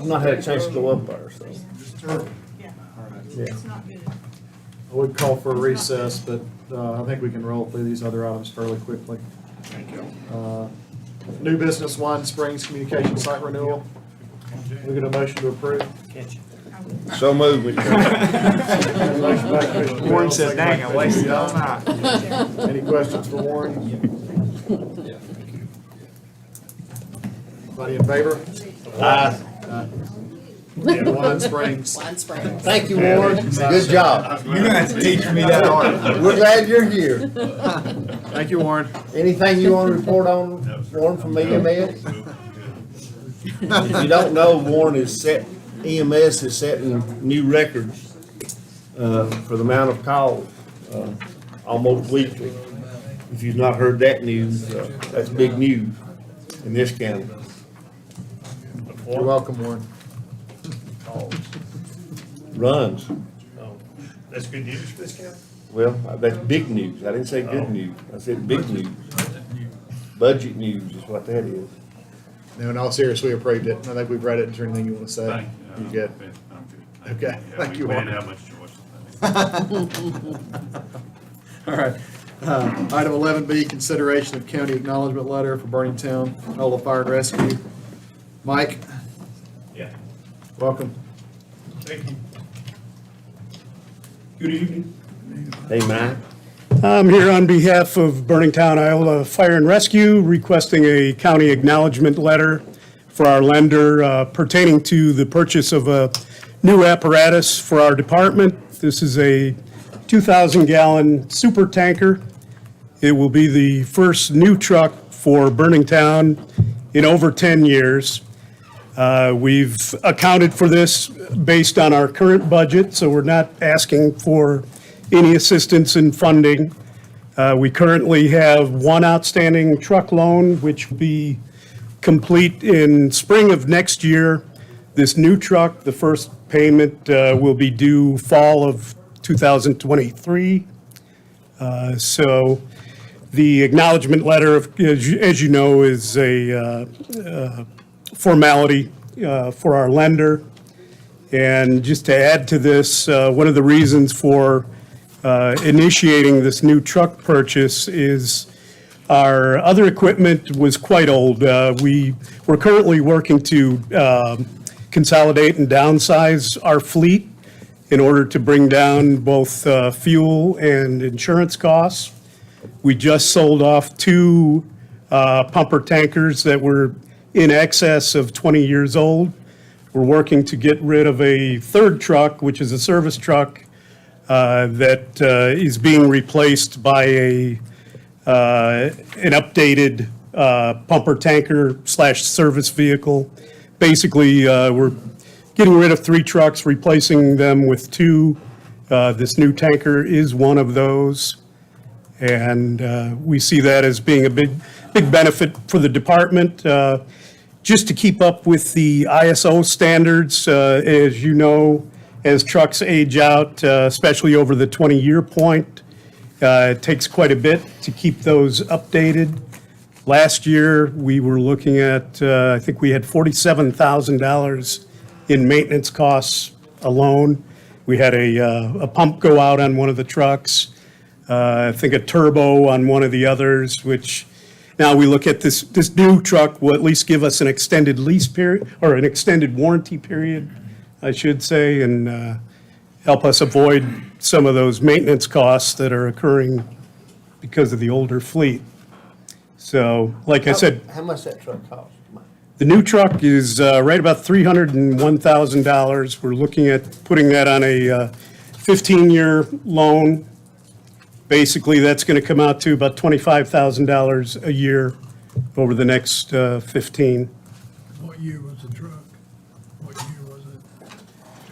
not had a chance to go up there, so. Yeah, Yeah. it's not good. I would call for a recess, but I think we can roll through these other items fairly quickly. Thank you. New business, Wine Springs Communication Site Renewal. We get a motion to approve. So moved. Warren said, dang, I wasted all night. Any questions for Warren? Anybody in favor? Aye. Wine Springs. Wine Springs. Thank you, Warren. Good job. You're gonna have to teach me that art. We're glad you're here. Thank you, Warren. Anything you want to report on, Warren, from EMS? If you don't know, Warren EMS is setting new records for the amount of calls, almost weekly. If you've not heard that news, that's big news in this county. You're welcome, Warren. Runs. Oh, that's good news for this county? Well, that's big news. I didn't say good news. I said big news. Budget news is what that is. No, in all seriousness, we approved it. I think we've read it. Is there anything you want to say? Thank you. You good? I'm good. Okay, thank you, We Warren. didn't have much choice. All right. Item 11B, consideration of county acknowledgement letter for Burningtown, Ola Fire and Rescue. Mike, Yeah. welcome. Thank you. Good evening. Hey, Mike. I'm here on behalf of Burningtown, Iowa Fire and Rescue, requesting a county acknowledgement letter for our lender pertaining to the purchase of a new apparatus for our department. This is a 2,000-gallon super tanker. It will be the first new truck for Burningtown in over 10 years. We've accounted for this based on our current budget, so we're not asking for any assistance in funding. We currently have one outstanding truck loan, which will be complete in spring of next year. This new truck, the first payment will be due fall of 2023. So the acknowledgement letter, as you know, is a formality for our lender. And just to add to this, one of the reasons for initiating this new truck purchase is our other equipment was quite old. We're currently working to consolidate and downsize our fleet in order to bring down both fuel and insurance costs. We just sold off two pumper tankers that were in excess of 20 years old. We're working to get rid of a third truck, which is a service truck, that is being replaced by an updated pumper tanker / service vehicle. Basically, we're getting rid of three trucks, replacing them with two. This new tanker is one of those. And we see that as being a big benefit for the department. Just to keep up with the ISO standards, as you know, as trucks age out, especially over the 20-year point, it takes quite a bit to keep those updated. Last year, we were looking at, I think we had $47,000 in maintenance costs alone. We had a pump go out on one of the trucks, I think a turbo on one of the others, which now we look at this new truck will at least give us an extended lease period, or an extended warranty period, I should say, and help us avoid some of those maintenance costs that are occurring because of the older fleet. So, like I said, How much that truck cost, Mike? the new truck is right about $301,000. We're looking at putting that on a 15-year loan. Basically, that's going to come out to about $25,000 a year over the next 15. What year was the truck? What year was it?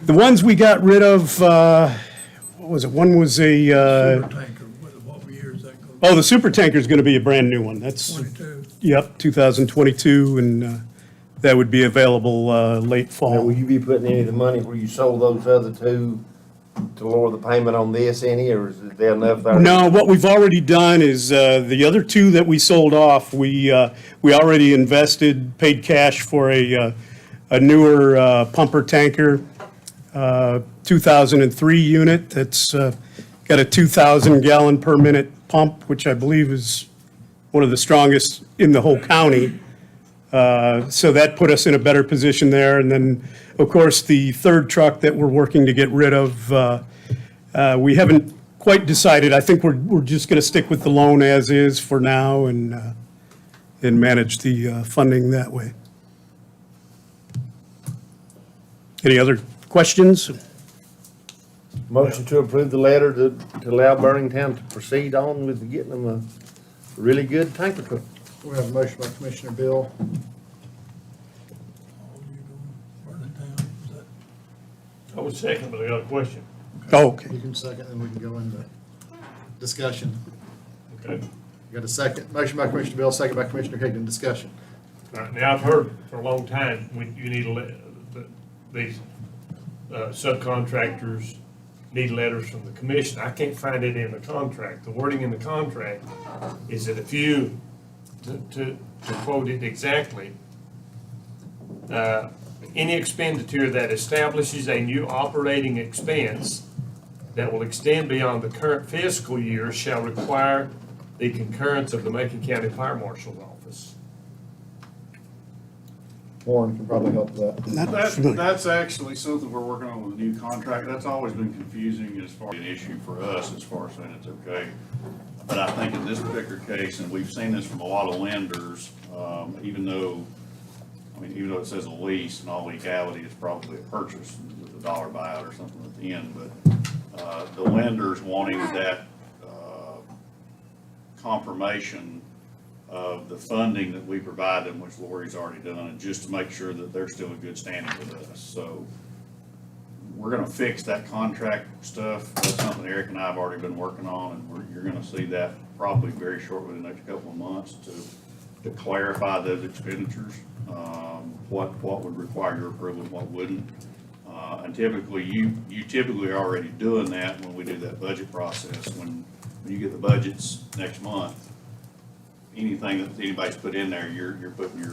The ones we got rid of, what was it? One was a, Super tanker, what year is that going? oh, the super tanker is going to be a brand-new one. That's, 22. yep, 2022, and that would be available late Now, fall. will you be putting any of the money where you sold those other two to lower the payment on this any, or is there enough there? No, what we've already done is, the other two that we sold off, we already invested, paid cash for a newer pumper tanker, 2003 unit that's got a 2,000 gallon per minute pump, which I believe is one of the strongest in the whole county. So that put us in a better position there. And then, of course, the third truck that we're working to get rid of, we haven't quite decided. I think we're just going to stick with the loan as is for now and manage the funding that way. Any other questions? Motion to approve the letter to allow Burningtown to proceed on with getting them a really good tanker truck. We have a motion by Commissioner Bill. I would second, but I got a question. Oh, okay. You can second, and we can go into discussion. Okay. You got a second? Motion by Commissioner Bill, second by Commissioner Higdon. Discussion. All right, now, I've heard for a long time, when you need these subcontractors need letters from the commission. I can't find it in the contract. The wording in the contract is that if you, to quote it exactly, any expenditure that establishes a new operating expense that will extend beyond the current fiscal year shall require the concurrence of the Macon County Fire Marshal's office. Warren can probably help with that. That's actually something we're working on with a new contract. That's always been confusing as far as an issue for us as far as saying it's okay. But I think in this particular case, and we've seen this from a lot of lenders, even though it says a lease, in all legality, it's probably a purchase with a dollar buyout or something at the end, but the lenders wanting that confirmation of the funding that we provide them, which Lori's already done, and just to make sure that they're still in good standing with us. So we're gonna fix that contract stuff. That's something Eric and I have already been working on, and you're gonna see that probably very shortly, the next couple of months, to clarify those expenditures, what would require your approval and what wouldn't. And typically, you typically are already doing that when we do that budget process. When you get the budgets next month, anything that anybody's put in there, you're putting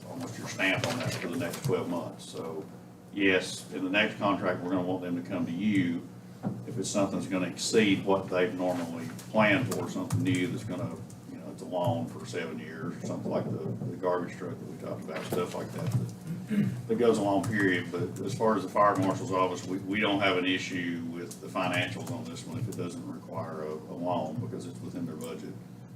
almost your stamp on that for the next 12 months. So yes, in the next contract, we're gonna want them to come to you if it's something that's gonna exceed what they've normally planned for, something new that's gonna, it's a loan for 7 years or something like the garbage truck that we talked about, stuff like that goes a long period. But as far as the fire marshal's office, we don't have an issue with the financials on this one if it doesn't require a loan because it's within their budget.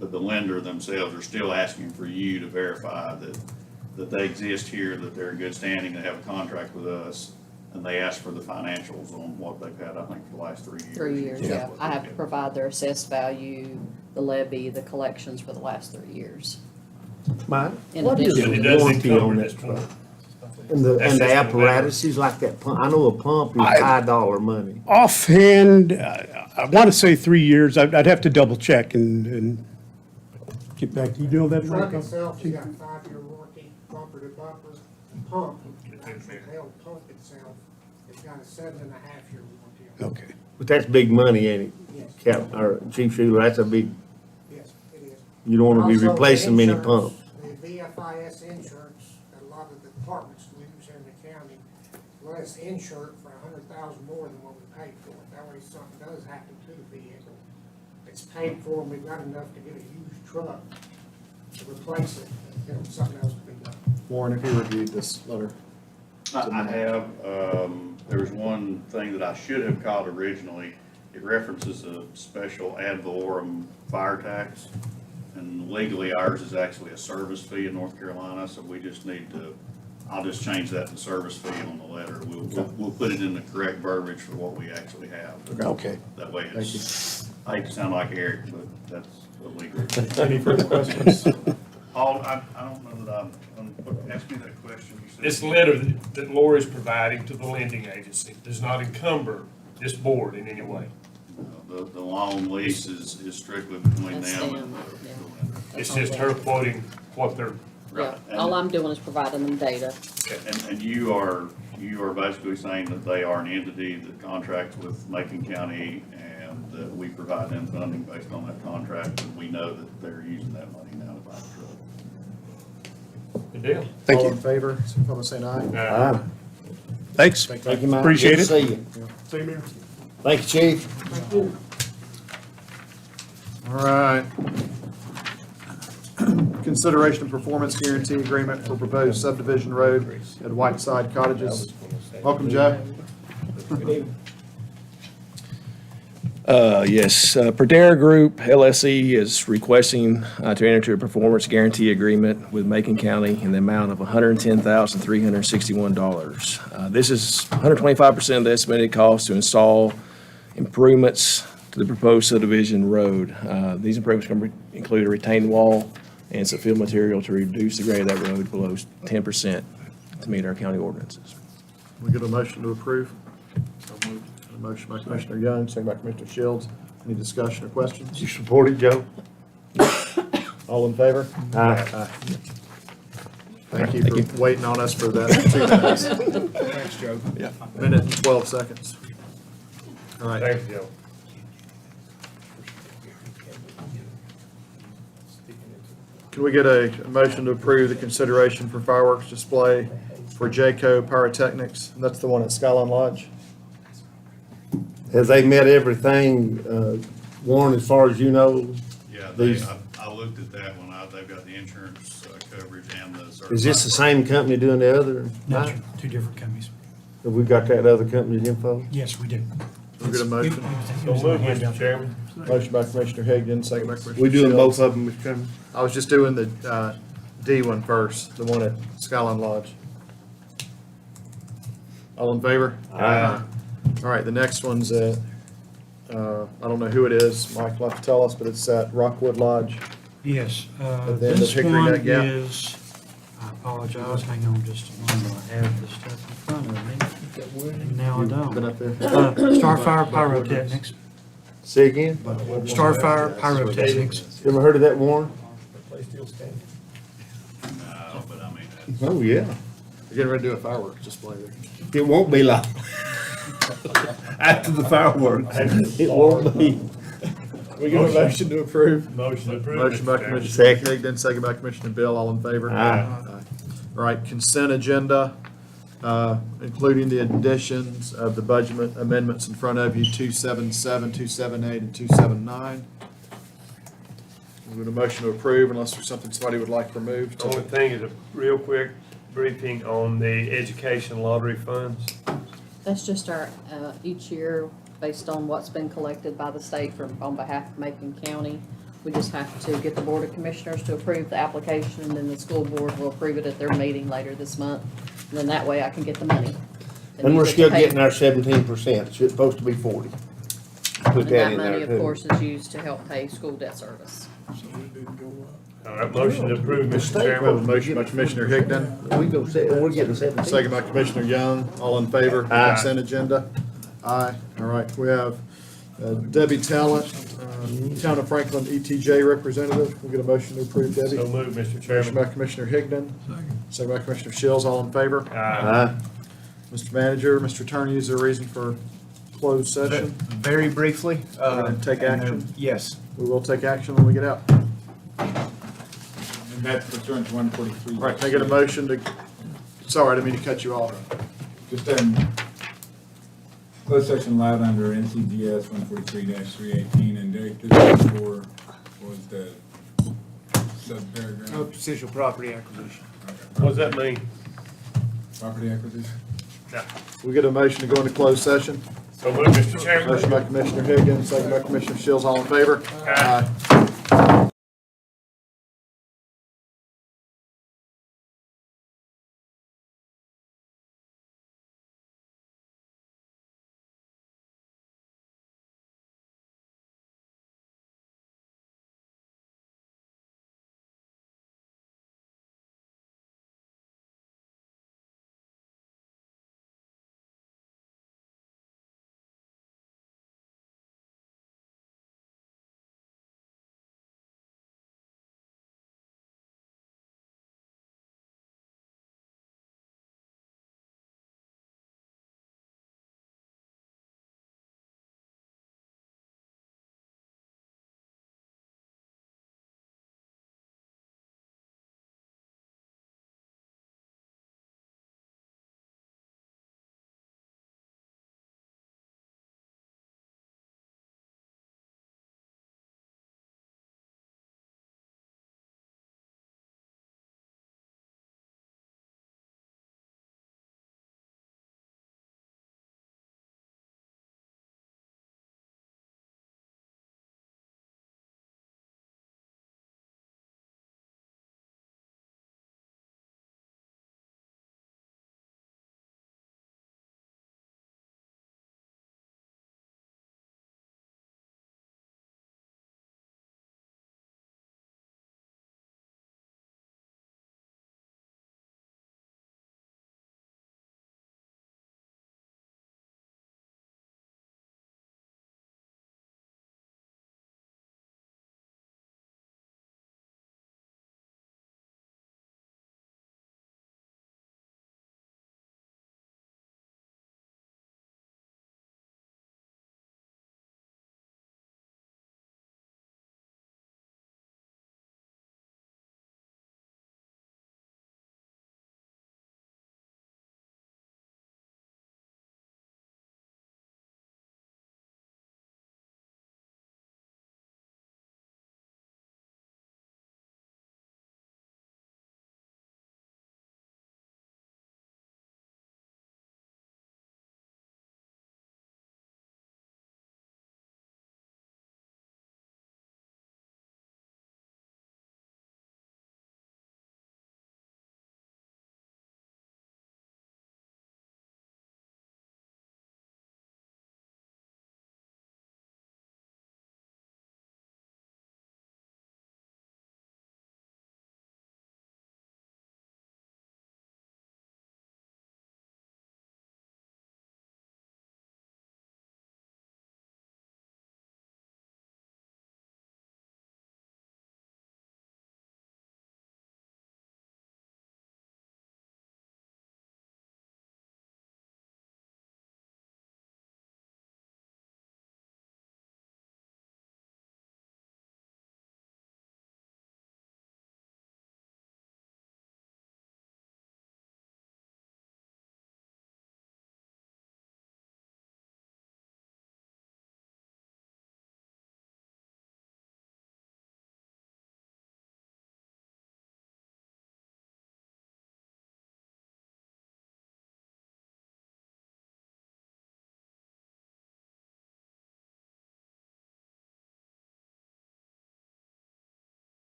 But the lender themselves are still asking for you to verify that they exist here, that they're in good standing, they have a contract with us, and they ask for the financials on what they've had, I think, for the last 3 years. 3 years, yeah. I have to provide their assessed value, the levy, the collections for the last 3 years. Mike, In what is addition- the warranty on that truck? And the apparatuses like that pump, I know a pump is $5 money. Offhand, I want to say 3 years. I'd have to double check and get back to you. Do you know that? The truck Michael? itself, has got a 5-year warranty, bumper to bumper. Pump, actually, the whole pump itself, it's got a 7.5-year warranty. Okay. But that's big money, ain't it? Yes. Cap, or Chief Schuler, that's a big, Yes, it is. you don't want to be Also, the replacing many insurance, pumps. The VFIS insurance that a lot of the departments use in the county, let us insure it for $100,000 more than what we paid for it. That way, if something does happen to the vehicle, it's paid for, and we've got enough to get a used truck to replace it, something else to be done. Warren, have you reviewed this letter? I have, there was one thing that I should have called originally. It references a special ad valorem fire tax. And legally, ours is actually a service fee in North Carolina, so we just need to, I'll just change that to service fee on the letter. We'll put it in the correct verbiage for what we actually have. Okay. That way it's, I hate to sound like Eric, but that's illegal. Any further questions? Paul, I don't know that ask me that question. You said- This letter that Lori's providing to the lending agency does not encumber this board in any way. The loan lease is strictly between That's them them, and yeah. It's just her quoting what they're. Yeah, all I'm doing is providing them data. And you are basically saying that they are an entity that contracts with Macon County and that we provide them funding based on that contract, and we know that they're using that money now to buy the truck. Good deal. Thank All you. in favor, signify by saying aye. Aye. Thanks. Thank you, Mike. Appreciate Good it. to see you. Same here. Thank you, Chief. Thank you. All right. Consideration of performance guarantee agreement for proposed subdivision road at Whiteside Cottages. Welcome, Joe. Yes, Perdera Group LSE is requesting to enter into a performance guarantee agreement with Macon County in the amount of $110,361. This is 125% of the estimated cost to install improvements to the proposed subdivision road. These improvements can include a retaining wall and some fill material to reduce the grade of that road below 10% to meet our county ordinances. We get a motion to approve? A motion by Commissioner Young, second by Commissioner Shields. Any discussion or questions? You support it, Joe? All in favor? Aye. Thank you for waiting on us for that 2 minutes. Thanks, Joe. Yeah, minute and 12 seconds. All right. Thanks, Joe. Can we get a motion to approve the consideration for fireworks display for Jayco Pyrotechnics? That's the one at Skyline Lodge. Has they met everything, Warren, as far as you know? Yeah, These- I looked at that one, they've got the insurance coverage and the certified. Is this the same company doing the other? No, two different companies. Have we got that other company's info? Yes, we do. Can we get a motion? So move, Mr. Chairman. Motion by Commissioner Higdon, second by Commissioner We doing both Shields. of them, Mr. Chairman? I was just doing the D one first, the one at Skyline Lodge. All in favor? Aye. All right, the next one's at, I don't know who it is, Mike will have to tell us, but it's at Rockwood Lodge. Yes, At the end of this Hickory one Neck Gap. is, I apologize, hang on just a moment, I have this stuff in front of me. And now I don't. Been up there? Starfire Pyrotechnics, Say again? Starfire Pyrotechnics. You ever heard of that, Warren? No, but I mean, Oh, yeah. You're getting ready to do a fireworks display there. It won't be long. After the fireworks, it won't be. We get a motion to approve. Motion approved. Motion by Mr. Chairman. Commissioner Second. Higdon, second by Commissioner Bill, all in favor? Aye. All right, consent agenda, including the additions of the budget amendments in front of you, 277, 278, and 279. We're going to motion to approve unless there's something somebody would like removed. The only thing is a real quick briefing on the education lottery funds. That's just our, each year, based on what's been collected by the state on behalf of Macon County. We just have to get the Board of Commissioners to approve the application, and then the school board will approve it at their meeting later this month. And then that way I can get the money. And we're still getting our 17%. It's supposed to be 40. Put And that that in money, there of too. course, is used to help pay school debt service. All right, motion to approve, The Mr. state We have a Chairman. motion by Commissioner Higdon, We go, we're getting 17. second by Commissioner Young, all in favor of the Aye. consent agenda? Aye. All right, we have Debbie Talent, Town of Franklin ETJ representative. We'll get a motion to approve So Debbie. move, Mr. Motion Chairman. by Commissioner Higdon, second by Commissioner Shields, all in favor? Aye. Mr. Manager, Mr. Attorney, is there a reason for closed session? Very briefly. We're gonna take action? Yes. We will take action when we get out. And that's pursuant to 143. All right, can I get a motion to, sorry, I didn't mean to cut you off. Just, closed session allowed under NCGS 143-318, and Derek, this is for, was the subparagraph? Potential property acquisition. What does that mean? Property acquisition? We get a motion to go into closed session. So move, Mr. Chairman. Motion by Commissioner Higgins, second by Commissioner Shields, all in favor? Aye. Aye.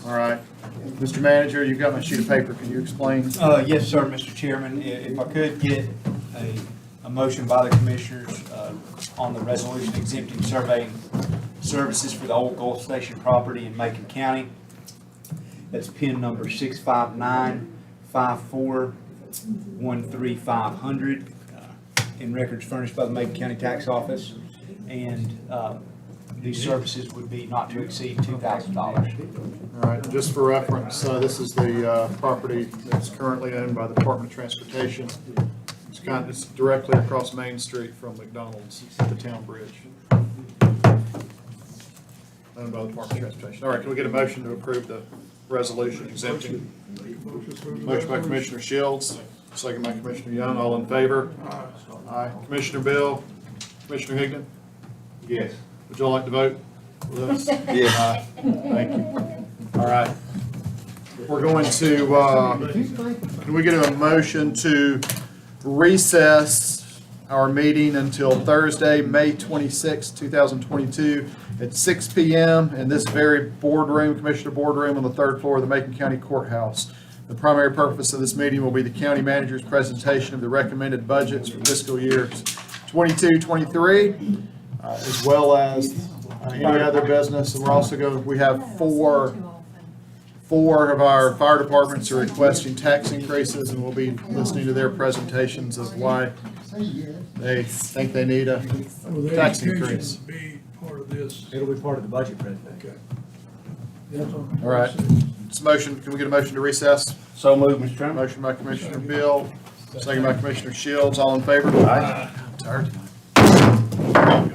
All right. Mr. Manager, you've got my sheet of paper. Can you explain? Yes, sir, Mr. Chairman. If I could get a motion by the commissioners on the resolution exempting surveying services for the old Gulf Station property in Macon County. That's PIN number 659-5413-500, in records furnished by the Macon County Tax Office. And these services would be not to exceed $2,000. All right, and just for reference, this is the property that's currently owned by the Department of Transportation. It's directly across Main Street from McDonald's, the town bridge. Owned by the Department of Transportation. All right, can we get a motion to approve the resolution exempting? Motion by Commissioner Shields, second by Commissioner Young, all in favor? Aye. Commissioner Bill, Commissioner Higdon? Yes. Would you all like to vote for this? Yes. Aye. Thank you. All right. We're going to, can we get a motion to recess our meeting until Thursday, May 26, 2022 at 6 p.m. in this very boardroom, Commissioner boardroom on the third floor of the Macon County Courthouse. The primary purpose of this meeting will be the county manager's presentation of the recommended budgets for fiscal years 22-23, as well as any other business. And we're also going, we have four of our fire departments are requesting tax increases, and we'll be listening to their presentations of why they think they need a tax increase. Be part of this. It'll be part of the budget presentation. All right. This motion, can we get a motion to recess? So moved, Mr. Chairman. Motion by Commissioner Bill, second by Commissioner Shields. All in favor? Aye. Tired tonight.